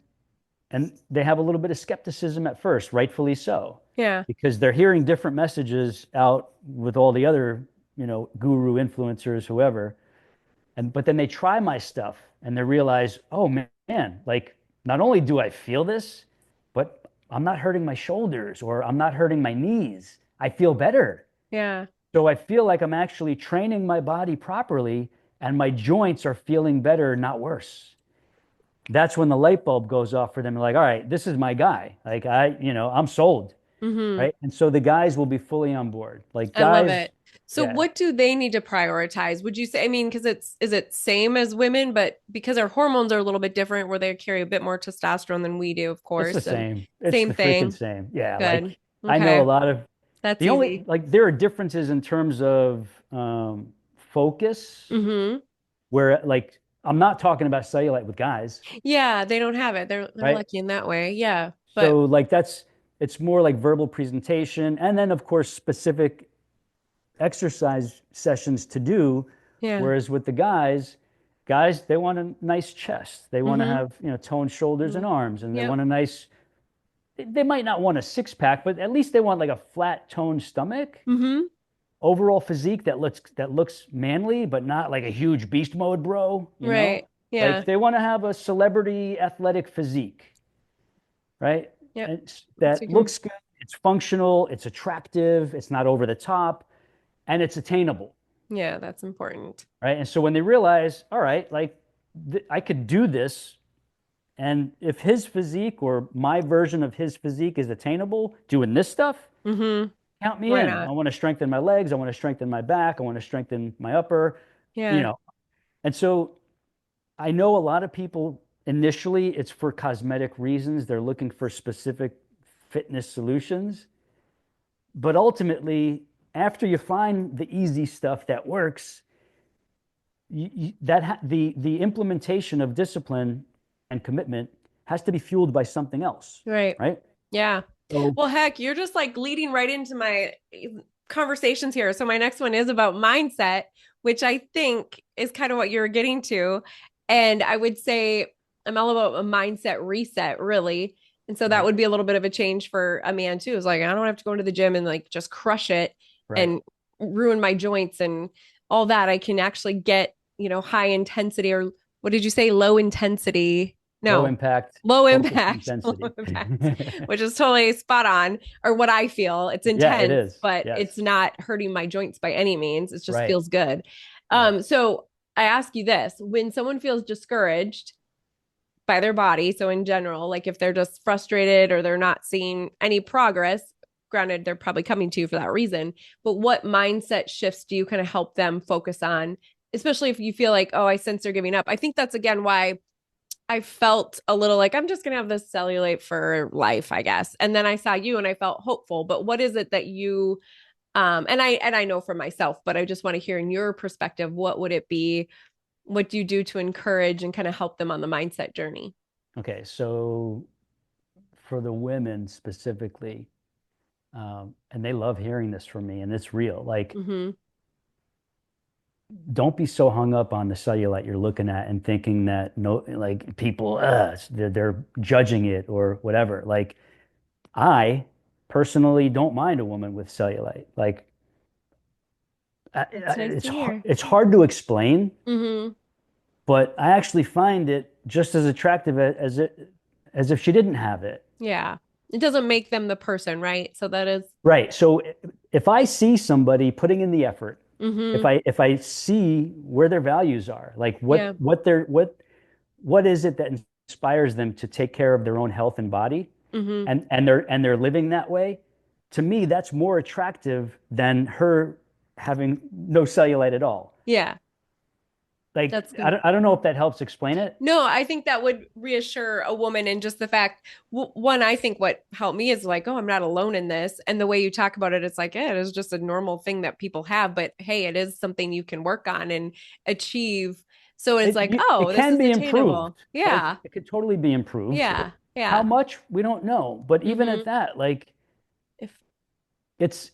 they have a little bit of skepticism at first, rightfully so, Yeah. because they're hearing different messages out with all the other, guru influencers, whoever. But then they try my stuff and they realize, oh man, like not only do I feel this, but I'm not hurting my shoulders or I'm not hurting my knees. I feel better. Yeah. So I feel like I'm actually training my body properly and my joints are feeling better, not worse. That's when the light bulb goes off for them. Like, all right, this is my guy. Like I'm sold. Mm-hmm. Right. And so the guys will be fully on board. Like I love guys, it. So yeah, what do they need to prioritize? Would you say, I mean, because is it same as women, but because our hormones are a little bit different where they carry a bit more testosterone than we do, of it's the course, and same. It's same the freaking thing. same. Yeah. Good. Like I know a Okay. lot of That's the only, easy. like, there are differences in terms of focus Mm-hmm. where, like, I'm not talking about cellulite with guys, Yeah, they don't have it. They're right? lucky in that way. Yeah. But So, like, it's more like verbal presentation. And then, of course, specific exercise sessions to do. yeah. Whereas with the guys, they want a nice chest. They want to Mm-hmm. have, toned shoulders and Mm-hmm. arms, and they Yep. want a nice, they might not want a six pack, but at least they want like a flat toned stomach, Mm-hmm. overall physique that looks manly, but not like a huge beast mode, bro. Right. Like Yeah. they want to have a celebrity athletic physique, right? Yep. And So that you can, looks good, it's functional, it's attractive, it's not over the top, and it's attainable, yeah, that's important. right? And so when they realize, all right, like I could do this, and if his physique or my version of his physique is attainable doing this stuff, Mm-hmm. count me Why in. I not? want to strengthen my legs, I want to strengthen my back, I want to strengthen my upper, you Yeah. know. And so I know a lot of people initially it's for cosmetic reasons. They're looking for specific fitness solutions. But ultimately, after you find the easy stuff that works, the implementation of discipline and commitment has to be fueled by something else, Right. right? Yeah. So, Well, heck, you're just like leading right into my conversations here. So my next one is about mindset, which I think is kind of what you're getting to. And I would say I'm all about a mindset reset, really. And so that Right. would be a little bit of a change for a man too. It's like, I don't have to go into the gym and like just crush it Right. and ruin my joints and all that. I can actually get, high intensity, or what did you say? Low intensity. Low No, impact, low focused impact, low intensity. impact, which is totally spot on, or what I feel. It's Yeah, it intense, is. but it's Yes. not hurting my joints by any means. It just Right. feels good. Right. So I ask you this: when someone feels discouraged by their body, so in general, like if they're just frustrated or they're not seeing any progress, granted, they're probably coming to you for that reason, but what mindset shifts do you kind of help them focus on, especially if you feel like, oh, I sense they're giving up? I think that's again why I felt a little like I'm just gonna have this cellulite for life, I guess. And then I saw you and I felt hopeful. But what is it that you and I know for myself, but I just want to hear in your perspective, what would it be? What do you do to encourage and kind of help them on the mindset journey? Okay. So for the women specifically, and they love hearing this from me, and it's real. Like, Mm-hmm. don't be so hung up on the cellulite you're looking at and thinking that no, like people, they're judging it or whatever. Like, I personally don't mind a woman with cellulite. Like, That's nice to hear. it's hard to explain, Mm-hmm. but I actually find it just as attractive as if she didn't have it. Yeah. It doesn't make them the person, right? So that is, Right. So if I see somebody putting in the effort, mm-hmm. if I see where their values are, like Yeah. what is it that inspires them to take care of their own health and body, Mm-hmm. and they're living that way, to me that's more attractive than her having no cellulite at all. Yeah. Like That's good. I don't know if that helps explain it. No, I think that would reassure a woman in just the fact, one, I think what helped me is like, oh, I'm not alone in this. And the way you talk about it, it's like, yeah, it is just a normal thing that people have, but hey, it is something you can work on and achieve. So it's like, It oh, this can is be attainable. improved. Like Yeah. it could totally be improved. Yeah. How Yeah. much we don't know, but even Mm-hmm. at that, like If, it's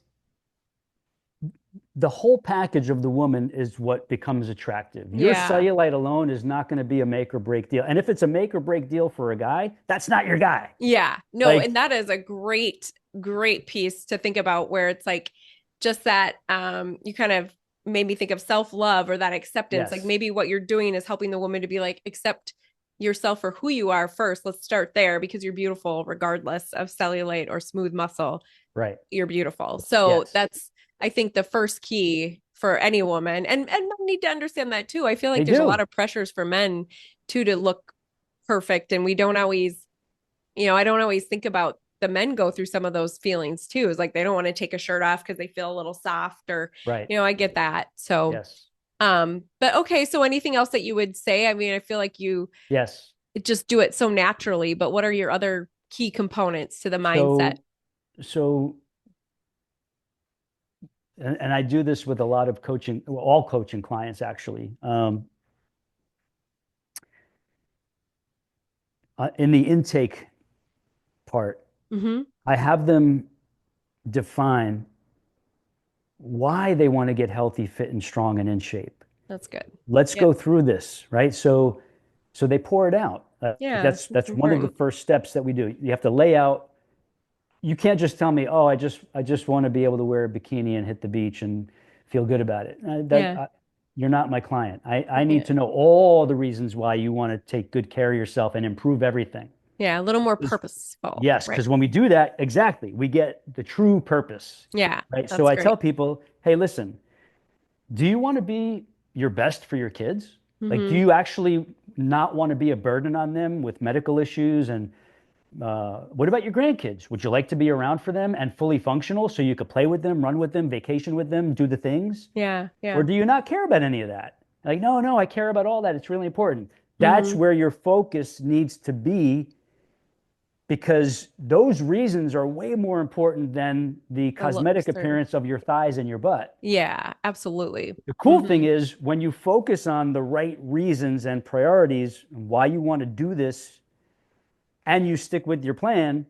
the whole package of the woman is what becomes attractive. Your yeah. cellulite alone is not going to be a make or break deal. And if it's a make or break deal for a guy, that's not your guy. Yeah. No, Like, and that is a great, great piece to think about where it's like just that you kind of made me think of self-love or that acceptance. Like yes, maybe what you're doing is helping the woman to be like, accept yourself for who you are first. Let's start there because you're beautiful regardless of cellulite or smooth muscle. right. You're beautiful. So Yes, that's I think the first key for any woman. And men need to understand that too. I feel they like there's a lot do. of pressures for men too to look perfect and we don't always I don't always think about the men go through some of those feelings too. It's like they don't want to take a shirt off because they feel a little soft or, Right. I get that. So, Yes. but okay. So anything else that you would say? I mean, I feel like you Yes. just do it so naturally, but what are your other key components to the mindset? So, so, and I do this with a lot of coaching, well, all coaching clients actually. In the intake part, Mm-hmm. I have them define why they want to get healthy, fit, and strong and in shape. That's good. Let's Yep. go through this, right? So they pour it out. Yeah. That's That's one of the important. first steps that we do. You have to lay out. You can't just tell me, oh, I just want to be able to wear a bikini and hit the beach and feel good about it. Yeah. You're not my client. I need Yeah. to know all the reasons why you want to take good care of yourself and improve everything. Yeah. A little more 'Cause- purposeful. Yes, Right. because when we do that, exactly, we get the true purpose, Yeah. right? So That's I tell great. people, hey, listen, do you want to be your best for your kids? Like, do Mm-hmm. you actually not want to be a burden on them with medical issues? And what about your grandkids? Would you like to be around for them and fully functional so you could play with them, run with them, vacation with them, do the things? Yeah. Or Yeah. do you not care about any of that? Like, no, no, I care about all that. It's really important. That's Mm-hmm. where your focus needs to be because those reasons are way more important than the The cosmetic looks or appearance of your thighs and your butt. yeah, absolutely. The cool thing Mm-hmm. is when you focus on the right reasons and priorities, why you want to do this, and you stick with your plan,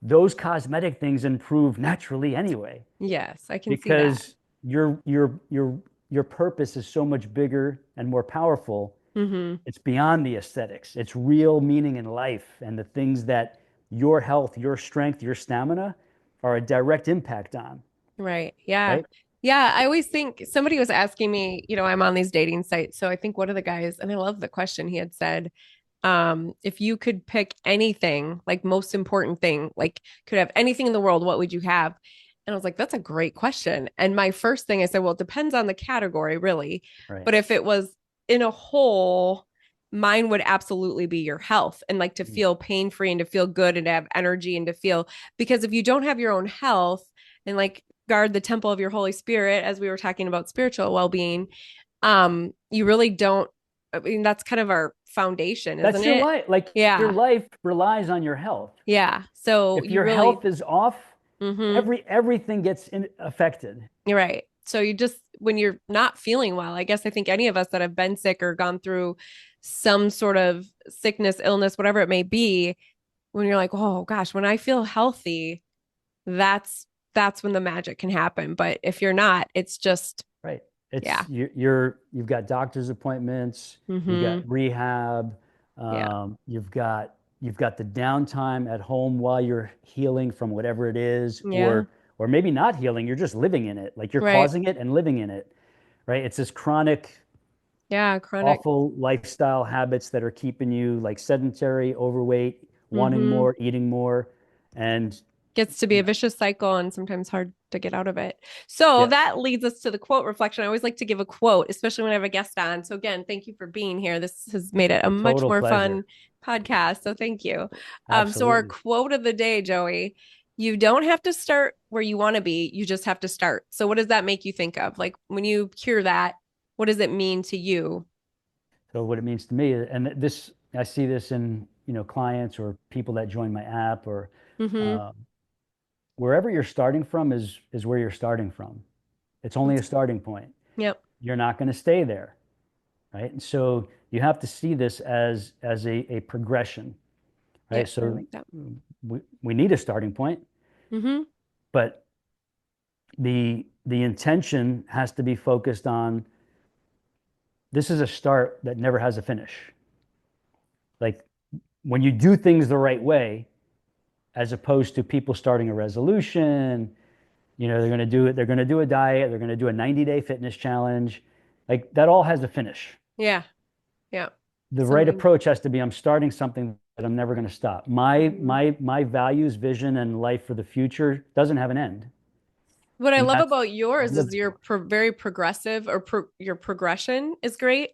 those cosmetic things improve naturally anyway, Yes, I can see that. because your purpose is so much bigger and more powerful. Mm-hmm. It's beyond the aesthetics. It's real meaning in life and the things that your health, your strength, your stamina are a direct impact on, Right. Yeah. right? Yeah. I always think somebody was asking me, I'm on these dating sites. So I think one of the guys, and I love the question he had said, if you could pick anything, like most important thing, like could have anything in the world, what would you have? And I was like, that's a great question. And my first thing I said, well, it depends on the category, really. Right. But if it was in a whole, mine would absolutely be your health and like to Mm. feel pain free and to feel good and to have energy and to feel, because if you don't have your own health and like guard the temple of your Holy Spirit, as we were talking about spiritual well being, you really don't. I mean, that's kind of our foundation, isn't That's your it? life. Like your Yeah. life relies on your health. Yeah. So If you your really, health is off, mm-hmm, everything gets affected. you're right. So you just, when you're not feeling well, I guess I think any of us that have been sick or gone through some sort of sickness, illness, whatever it may be, when you're like, oh gosh, when I feel healthy, that's that's when the magic can happen. But if you're not, it's just, Right. yeah. It's you've got doctor's appointments, you've got Mm-hmm. rehab, Yeah. you've got the downtime at home while you're healing from whatever it is, Yeah. or maybe not healing, you're just living in it. Like you're Right. causing it and living in it, right? It's this chronic, Yeah. Chronic. awful lifestyle habits that are keeping you like sedentary, overweight, wanting Mm-hmm. more, eating more, and Gets to be you a know, vicious cycle and sometimes hard to get out of it. So yes, that leads us to the quote reflection. I always like to give a quote, especially when I have a guest on. So again, thank you for being here. This has made it a much total more fun pleasure. podcast. So thank you. So our Absolutely. quote of the day, Joey, you don't have to start where you want to be. You just have to start. So what does that make you think of? Like when you hear that, what does it mean to you? So what it means to me, and this, I see this in, clients or people that join my app or Mm-hmm. uh, wherever you're starting from is where you're starting from. It's only a starting point. Yep. You're not going to stay there, right? And so you have to see this as a progression, right? Yeah, I So like that. we need a starting point, Mm-hmm. but the intention has to be focused on this is a start that never has a finish. Like when you do things the right way, as opposed to people starting a resolution. They're going to do a diet, they're going to do a 90-day fitness challenge. Like that all has a finish. Yeah. Yeah. The right Something. approach has to be I'm starting something that I'm never going to stop. My Mhm. my my values, vision, and life for the future doesn't have an end. What I And love that's about what I yours live is you're for. very progressive, or your progression is great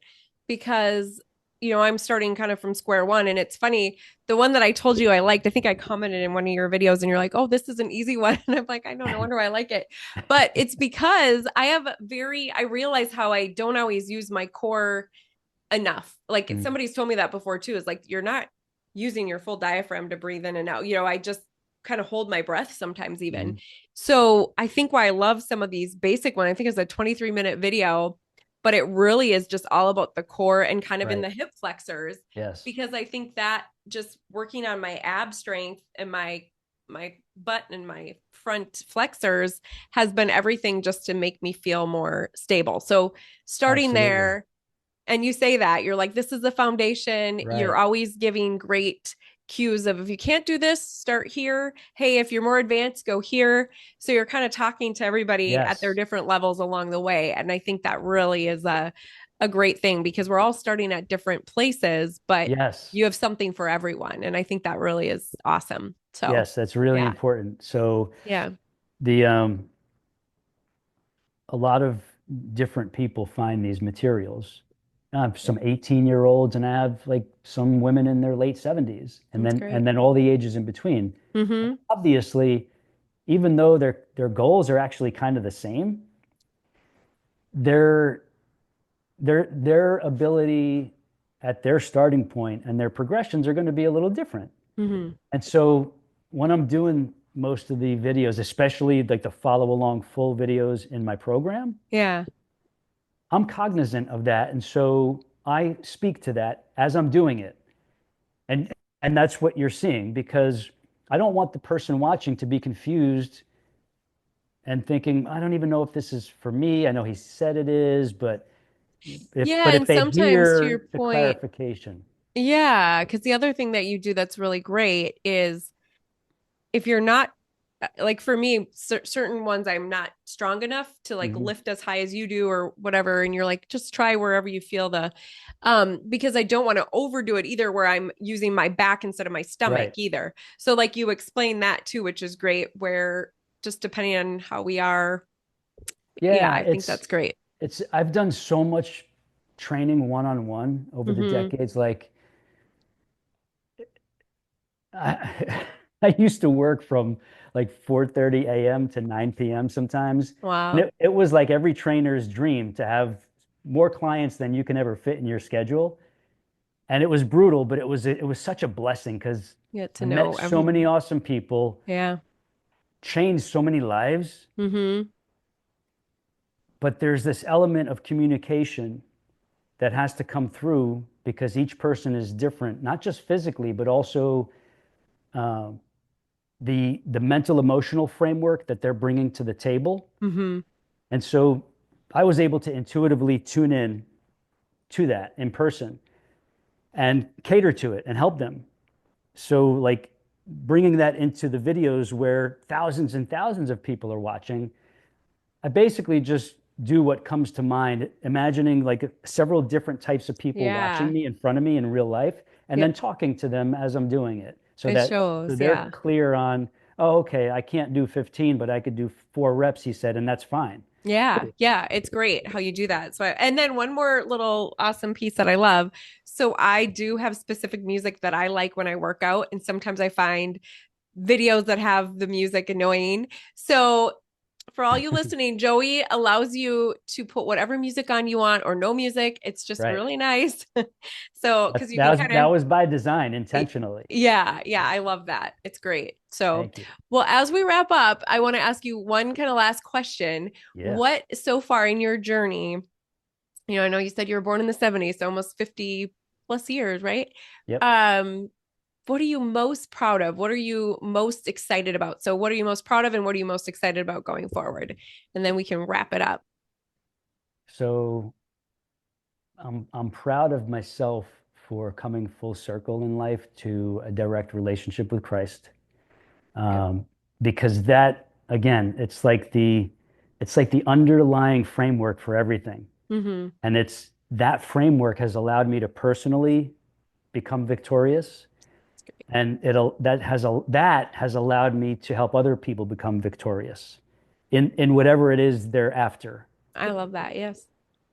because, I'm starting kind of from square one. And it's funny, the one that I told you I liked, I think I commented in one of your videos and you're like, oh, this is an easy one. And I'm like, I know, no wonder I like it. But it's because I realize how I don't always use my core enough. Like Mm, somebody's told me that before too, is like, you're not using your full diaphragm to breathe in and out. I just kind of hold my breath sometimes even. mm, So I think why I love some of these basic one, I think it's a 23-minute video, but it really is just all about the core and kind of in right. the hip flexors, Yes. because I think that just working on my ab strength and my butt and my front flexors has been everything just to make me feel more stable. So starting Absolutely. there, and you say that you're like, this is the foundation. You're Right. always giving great cues of, if you can't do this, start here. Hey, if you're more advanced, go here. So you're kind of talking to everybody at their Yes. different levels along the way. And I think that really is a great thing, because we're all starting at different places, but Yes. you have something for everyone. And I think that really is awesome. So Yes, that's really yeah. important. So Yeah. the a lot of different people find these materials. I have some 18-year-olds and I have like some women in their late 70s and That's then great. and then all the ages in between. Mm-hmm. Obviously, even though their goals are actually kind of the same, their their ability at their starting point and their progressions are going to be a little different. Mm-hmm. And so when I'm doing most of the videos, especially like the follow along full videos in my program, Yeah. I'm cognizant of that. And so I speak to that as I'm doing it. And and that's what you're seeing because I don't want the person watching to be confused and thinking, I don't even know if this is for me. I know he said it is, but Yeah, But if and they sometimes to your hear the point, clarification, yeah, because the other thing that you do that's really great is if you're not like for me certain ones I'm not strong enough to like hmm lift as high as you do or whatever, and you're like just try wherever you feel the because I don't want to overdo it either where I'm using my back instead of my stomach right. either. So like you explain that too, which is great, where just depending on how we are. Yeah, Yeah, I think that's great. I've done so much training one-on-one over the Mm-hmm. decades. Like I, I used to work from like 4:30 a.m. to 9 p.m. sometimes. And Wow. it was like every trainer's dream to have more clients than you can ever fit in your schedule. And it was brutal, but it was such a blessing because Get I to met know so everyone. many awesome people, Yeah. changed so many lives. Mm-hmm. But there's this element of communication that has to come through because each person is different, not just physically, but also uh, the mental emotional framework that they're bringing to the table. Mm-hmm. And so I was able to intuitively tune in to that in person and cater to it and help them. So, like bringing that into the videos where thousands and thousands of people are watching, I basically just do what comes to mind, imagining like several different types of people watching Yeah. me in front of me in real life, and then Yep. talking to them as I'm doing it, It so shows. they're Yeah. clear on, oh, okay, I can't do 15, but I could do 4 reps, he said, and that's fine. Yeah, yeah, it's great how you do that. So, and then one more little awesome piece that I love. So, I do have specific music that I like when I work out, and sometimes I find videos that have the music annoying. So, for all you listening, Joey allows you to put whatever music on you want or no music. It's just Right. really nice. So, because you can kind That of was by design, intentionally. yeah, yeah, I love that. It's great. So, Thank you. well, as we wrap up, I want to ask you one kind of last question. Yeah. What so far in your journey, I know you said you were born in the 70s, so almost 50 plus years, right? Yep. Um, what are you most proud of? What are you most excited about? So, what are you most proud of and what are you most excited about going forward? And then we can wrap it up. So I'm proud of myself for coming full circle in life to a direct relationship with Christ. Good. Um, because that again, it's like the underlying framework for everything. Mm-hmm. And it's that framework has allowed me to personally become victorious. That's great. And that has allowed me to help other people become victorious in whatever it is they're after. I love that. Yes.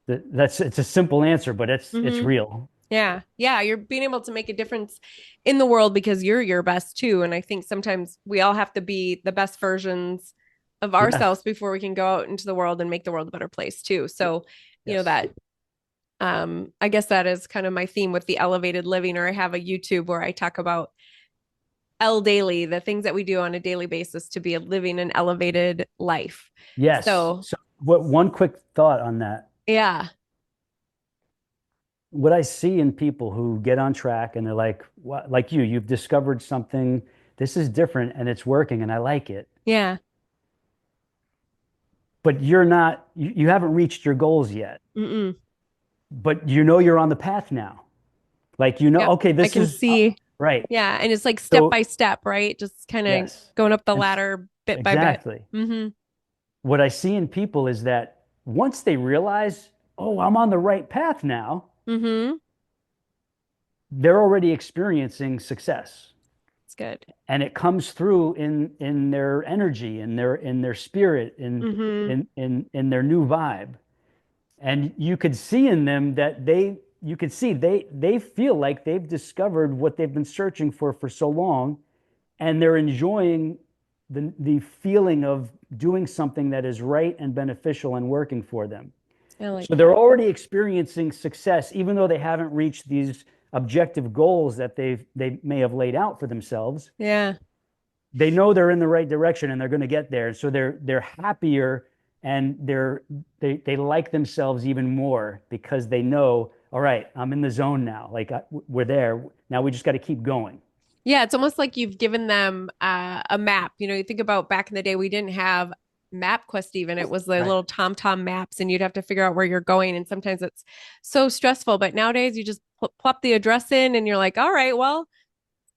That's it's a simple answer, but it's Mm-hmm. real. Yeah. Yeah. You're being able to make a difference in the world because you're your best too. And I think sometimes we all have to be the best versions of Yes. ourselves before we can go out into the world and make the world a better place too. So, Yes. that I guess that is kind of my theme with the elevated living, or I have a YouTube where I talk about L daily, the things that we do on a daily basis to be living an elevated life. Yes. So, So what one quick thought on that. yeah. What I see in people who get on track and they're like, what, like you've discovered something, this is different and it's working and I like it. Yeah. But you haven't reached your goals yet, Mm-mm. but you know you're on the path now. Like, Yep. okay, I this can is see. right. Yeah. And it's like step So, by step, right? Just kind of yes. going up the And ladder bit by bit. exactly. Mm-hmm. What I see in people is that once they realize, oh, I'm on the right path now, Mm-hmm. they're already experiencing success. It's good. And it comes through in their energy, in their spirit, Mm-hmm. in their new vibe. And you could see in them that you could see they feel like they've discovered what they've been searching for so long, and they're enjoying the feeling of doing something that is right and beneficial and working for them. I like So they're that. already experiencing success, even though they haven't reached these objective goals that they may have laid out for themselves. Yeah. They know they're in the right direction and they're going to get there. So they're happier and they like themselves even more because they know, all right, I'm in the zone now. Like we're there. Now we just got to keep going. Yeah, it's almost like you've given them a map. You think about back in the day, we didn't have MapQuest even. It was the Right. little TomTom maps, and you'd have to figure out where you're going. And sometimes it's so stressful. But nowadays, you just plop the address in, and you're like, all right, well,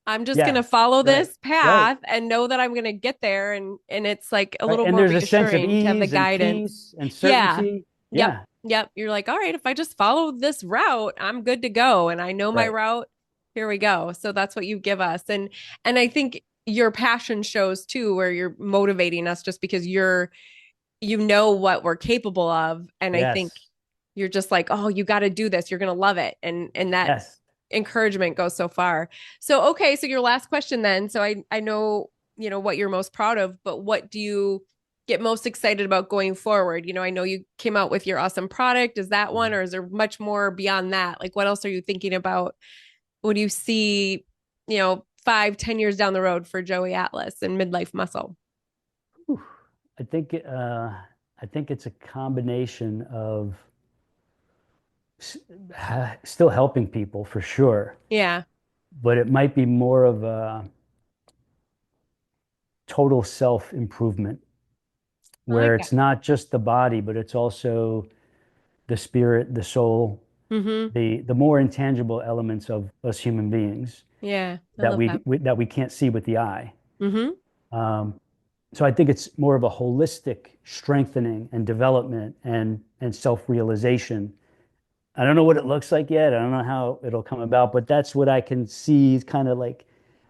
I'm just gonna Yes. follow Right. this Right. path and know that I'm gonna get there. And it's like a Right. little And more there's a sense of reassuring to have the ease and guidance. peace and Yeah. certainty. Yep. Yeah. Yep. You're like, all right, if I just follow this route, I'm good to go. And I know my Right. route. Here we go. So that's what you give us. And I think your passion shows too, where you're motivating us just because you know what we're capable of. And I think Yes. you're just like, oh, you got to do this. You're gonna love it. And that Yes. encouragement goes so far. So okay, so your last question then. So I know, what you're most proud of, but what do you get most excited about going forward? I know you came out with your awesome product. Is that one, or is there much more beyond that? Like what else are you thinking about? What do you see, 5, 10 years down the road for Joey Atlas and midlife muscle? Whew. I think I think it's a combination of still helping people for sure, Yeah. but it might be more of a total self improvement I where like that. it's not just the body, but it's also the spirit, the soul, Mm-hmm. the more intangible elements of us human beings Yeah, I love that. that we can't see with the eye. Mm-hmm. Um, so I think it's more of a holistic strengthening and development and self-realization. I don't know what it looks like yet. I don't know how it'll come about, but that's what I can see. It's kind of like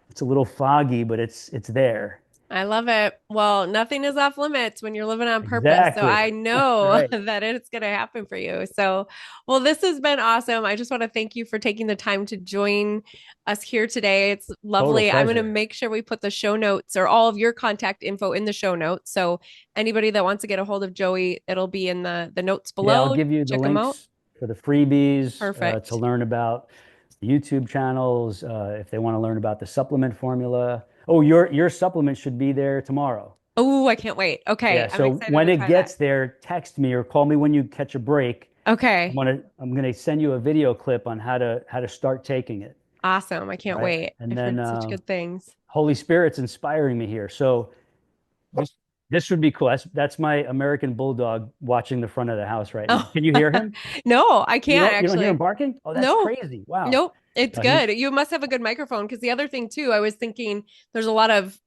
it's a little foggy, but it's there. I love it. Well, nothing is off limits when you're living on purpose. So Exactly. I know Right. that it's going to happen for you. So, well, this has been awesome. I just want to thank you for taking the time to join us here today. It's Total lovely. I'm going to pleasure. make sure we put the show notes or all of your contact info in the show notes. So anybody that wants to get a hold of Joey, it'll be in the notes Yeah, I'll below. give you the Check them out. links for the freebies to Perfect. learn about the YouTube channels, if they want to learn about the supplement formula. Oh, your supplement should be there tomorrow. Oh, I can't wait. Yeah, Okay. I'm so excited when to it try that. gets there, text me or call me when you catch a break. Okay. I'm gonna send you a video clip on how to start taking it. Awesome. I can't Right. wait. And I've then heard such good things. Holy Spirit's inspiring me here. So this this would be cool. That's my American Bulldog watching the front of the house right now. Oh, Can you hear him? no, I can't You don't hear him actually. barking? Oh, that's No, crazy. Wow. nope. It's He's good. You must have a good microphone because the other thing too, I was thinking there's a lot of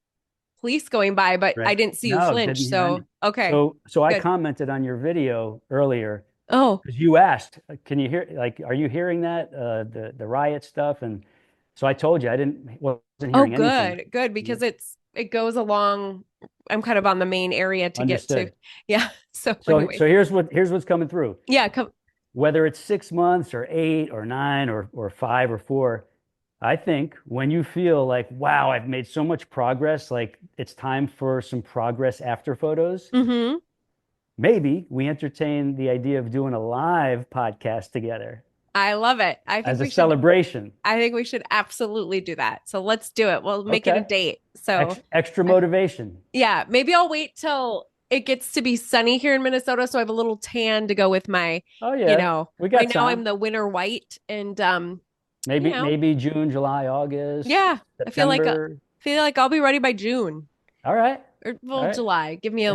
police going by, but I right. didn't see you No, flinch. didn't hear any. So, okay, So I good. commented on your video earlier Oh, because you asked, can you hear are you hearing that the riot stuff? And so I told you I wasn't oh, hearing anything. good, good, because it goes along. I'm kind of on the main area to get to. Understood. Yeah. So, So anyways, here's what's coming through. yeah, come. Whether it's 6 months or 8 or 9 or 5 or 4, I think when you feel like, wow, I've made so much progress, like it's time for some progress after photos, Mm-hmm. maybe we entertain the idea of doing a live podcast together I love it. I think as a we should. celebration. I think we should absolutely do that. So let's do it. We'll make it a Okay. date. So. Extra I motivation. Yeah, maybe I'll wait till it gets to be sunny here in Minnesota so I have a little tan to go with my, Oh yeah, we right got now I'm time. the winter white and you Maybe know, maybe June, July, August, yeah, I September. feel like I'll be ready by June All right. or All well right. July. Give me It,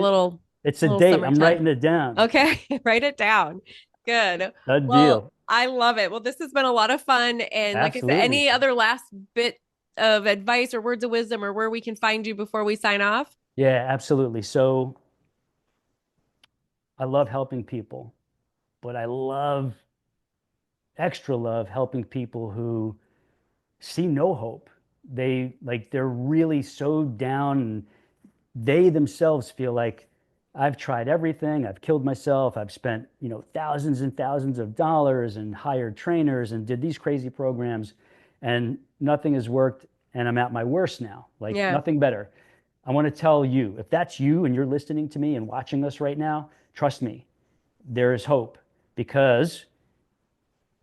it's a a little date. I'm summertime. writing it down. Okay, write it down. Good. A Well, deal. I love it. Well, this has been a lot of fun and like I said, Absolutely. any other last bit of advice or words of wisdom or where we can find you before we sign off? Yeah, absolutely. So I love helping people, but I love helping people who see no hope. They're really so down and they themselves feel like I've tried everything. I've killed myself. I've spent, thousands and thousands of dollars and hired trainers and did these crazy programs and nothing has worked and I'm at my worst now. Like Yeah. nothing better. I want to tell you, if that's you and you're listening to me and watching us right now, trust me, there is hope because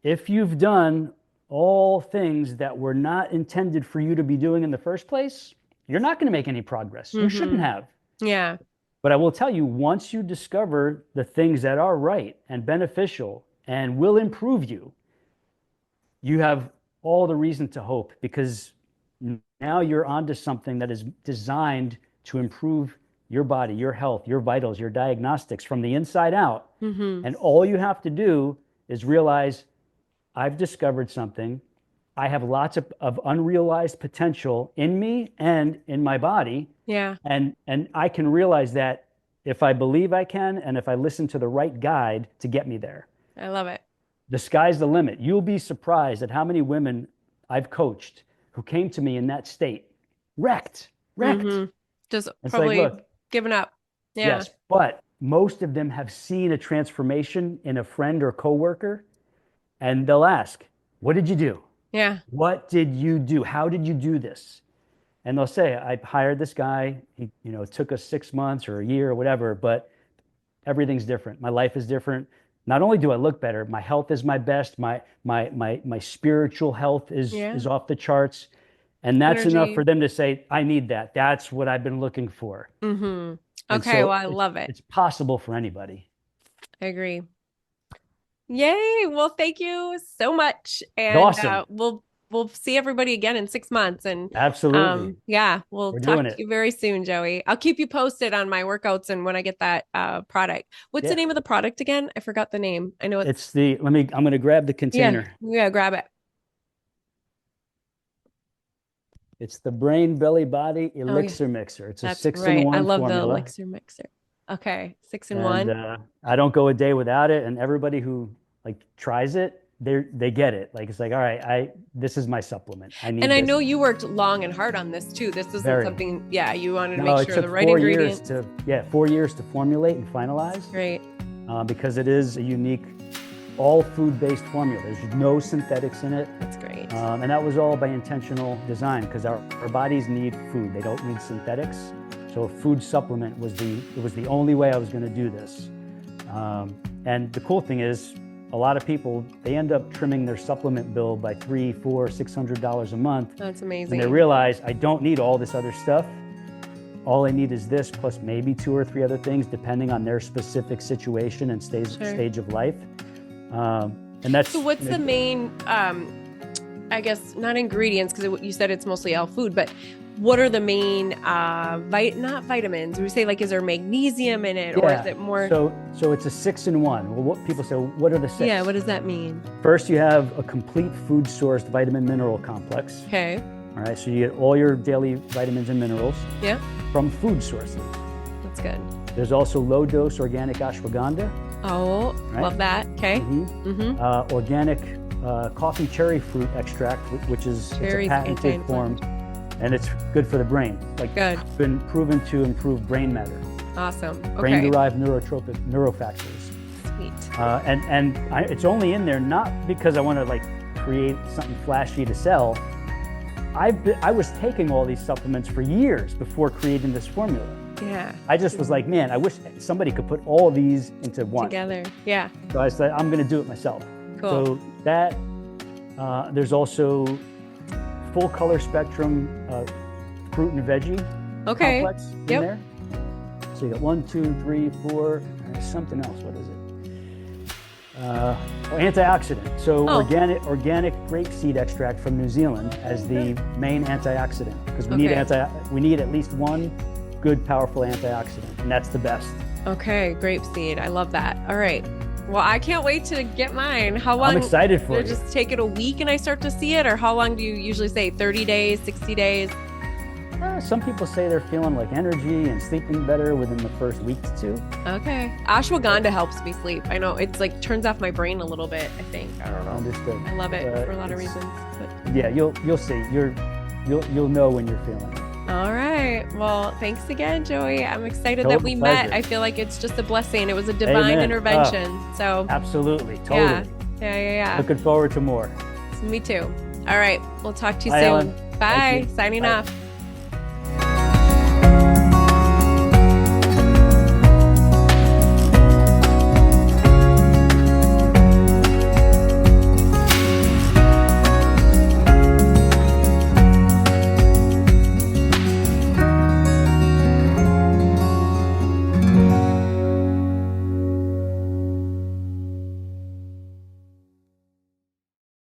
if you've done all things that were not intended for you to be doing in the first place, you're not going to make any progress. You shouldn't Mm-hmm. have. Yeah. But I will tell you, once you discover the things that are right and beneficial and will improve you, you have all the reason to hope because now you're onto something that is designed to improve your body, your health, your vitals, your diagnostics from the inside out. Mm-hmm. And all you have to do is realize, I've discovered something. I have lots of unrealized potential in me and in my body. Yeah. And I can realize that if I believe I can, and if I listen to the right guide to get me there. I love it. The sky's the limit. You'll be surprised at how many women I've coached who came to me in that state, wrecked. Mm-hmm. Just it's probably like, look, giving up. Yeah. Yes, but most of them have seen a transformation in a friend or coworker, and they'll ask, what did you do? Yeah. What did you do? How did you do this? And they'll say, I hired this guy. He, it took us 6 months or a year or whatever, but everything's different. My life is different. Not only do I look better, my health is my best. My spiritual health is off the charts. And that's enough for them to say, I need that. That's what I've been looking for. Mm-hmm. Okay, well, I love it. It's possible for anybody. I agree. Yay. Well, thank you so much. And awesome. We'll see everybody again in 6 months. And absolutely. Yeah, we'll talk to you very soon, Joey. I'll keep you posted on my workouts and when I get that product. What's the name of the product again? I forgot the name. I know it's I'm going to grab the container. Yeah, grab it. It's the Brain Belly Body Elixir Mixer. It's a 6-in-1 formula. I love the Elixir Mixer. Okay, 6-in-1. I don't go a day without it. And everybody who tries it, they get it. It's like, all right, this is my supplement. I need. And I know you worked long and hard on this too. This isn't something. Yeah, you wanted to make sure the right ingredients. 4 years to formulate and finalize. Great. Because it is a unique, all food-based formula. There's no synthetics in it. That's great. And that was all by intentional design because our bodies need food. They don't need synthetics. So a food supplement was the only way I was going to do this. And the cool thing is, a lot of people, they end up trimming their supplement bill by $300, $400, $600 a month. That's amazing. And they realize, I don't need all this other stuff. All I need is this, plus maybe 2 or 3 other things, depending on their specific situation and stage of life. And that's. So what's the main, I guess, not ingredients, because you said it's mostly all food, but what are the main, not vitamins? We say, is there magnesium in it, or is it more? So it's a 6-in-1. Well, what people say, what are the 6? Yeah, what does that mean? First, you have a complete food-sourced vitamin mineral complex. Okay. All right, so you get all your daily vitamins and minerals from food sources. That's good. There's also low-dose organic ashwagandha. Oh, love that. Okay. Organic coffee cherry fruit extract, which is it's a patented form. And it's good for the brain. Good. Been proven to improve brain matter. Awesome. Okay. Brain-derived neurofactors. Sweet. And it's only in there not because I want to create something flashy to sell. I was taking all these supplements for years before creating this formula. Yeah. I just was like, man, I wish somebody could put all these into one. Together. Yeah. So I said, I'm going to do it myself. Cool. So that there's also full color spectrum fruit and veggie complex in there. So you got 1, 2, 3, 4. There's something else. What is it? Antioxidant. So organic grapeseed extract from New Zealand as the main antioxidant because we need at least one good, powerful antioxidant, and that's the best. Okay, grapeseed. I love that. All right. Well, I can't wait to get mine. How long? I'm excited for you. Just take it a week and I start to see it, or how long do you usually say? 30 days, 60 days? Some people say they're feeling energy and sleeping better within the first week to 2. Okay. Ashwagandha helps me sleep. I know it's turns off my brain a little bit, I think. I don't know. Understood. I love it for a lot of reasons. But. Yeah, you'll see. You'll know when you're feeling it. All right. Well, thanks again, Joey. I'm excited that we met. I feel like it's just a blessing. It was a divine intervention. So absolutely. Totally. Yeah. Looking forward to more. Me too. All right. We'll talk to you soon. Ellen. Bye. Signing off.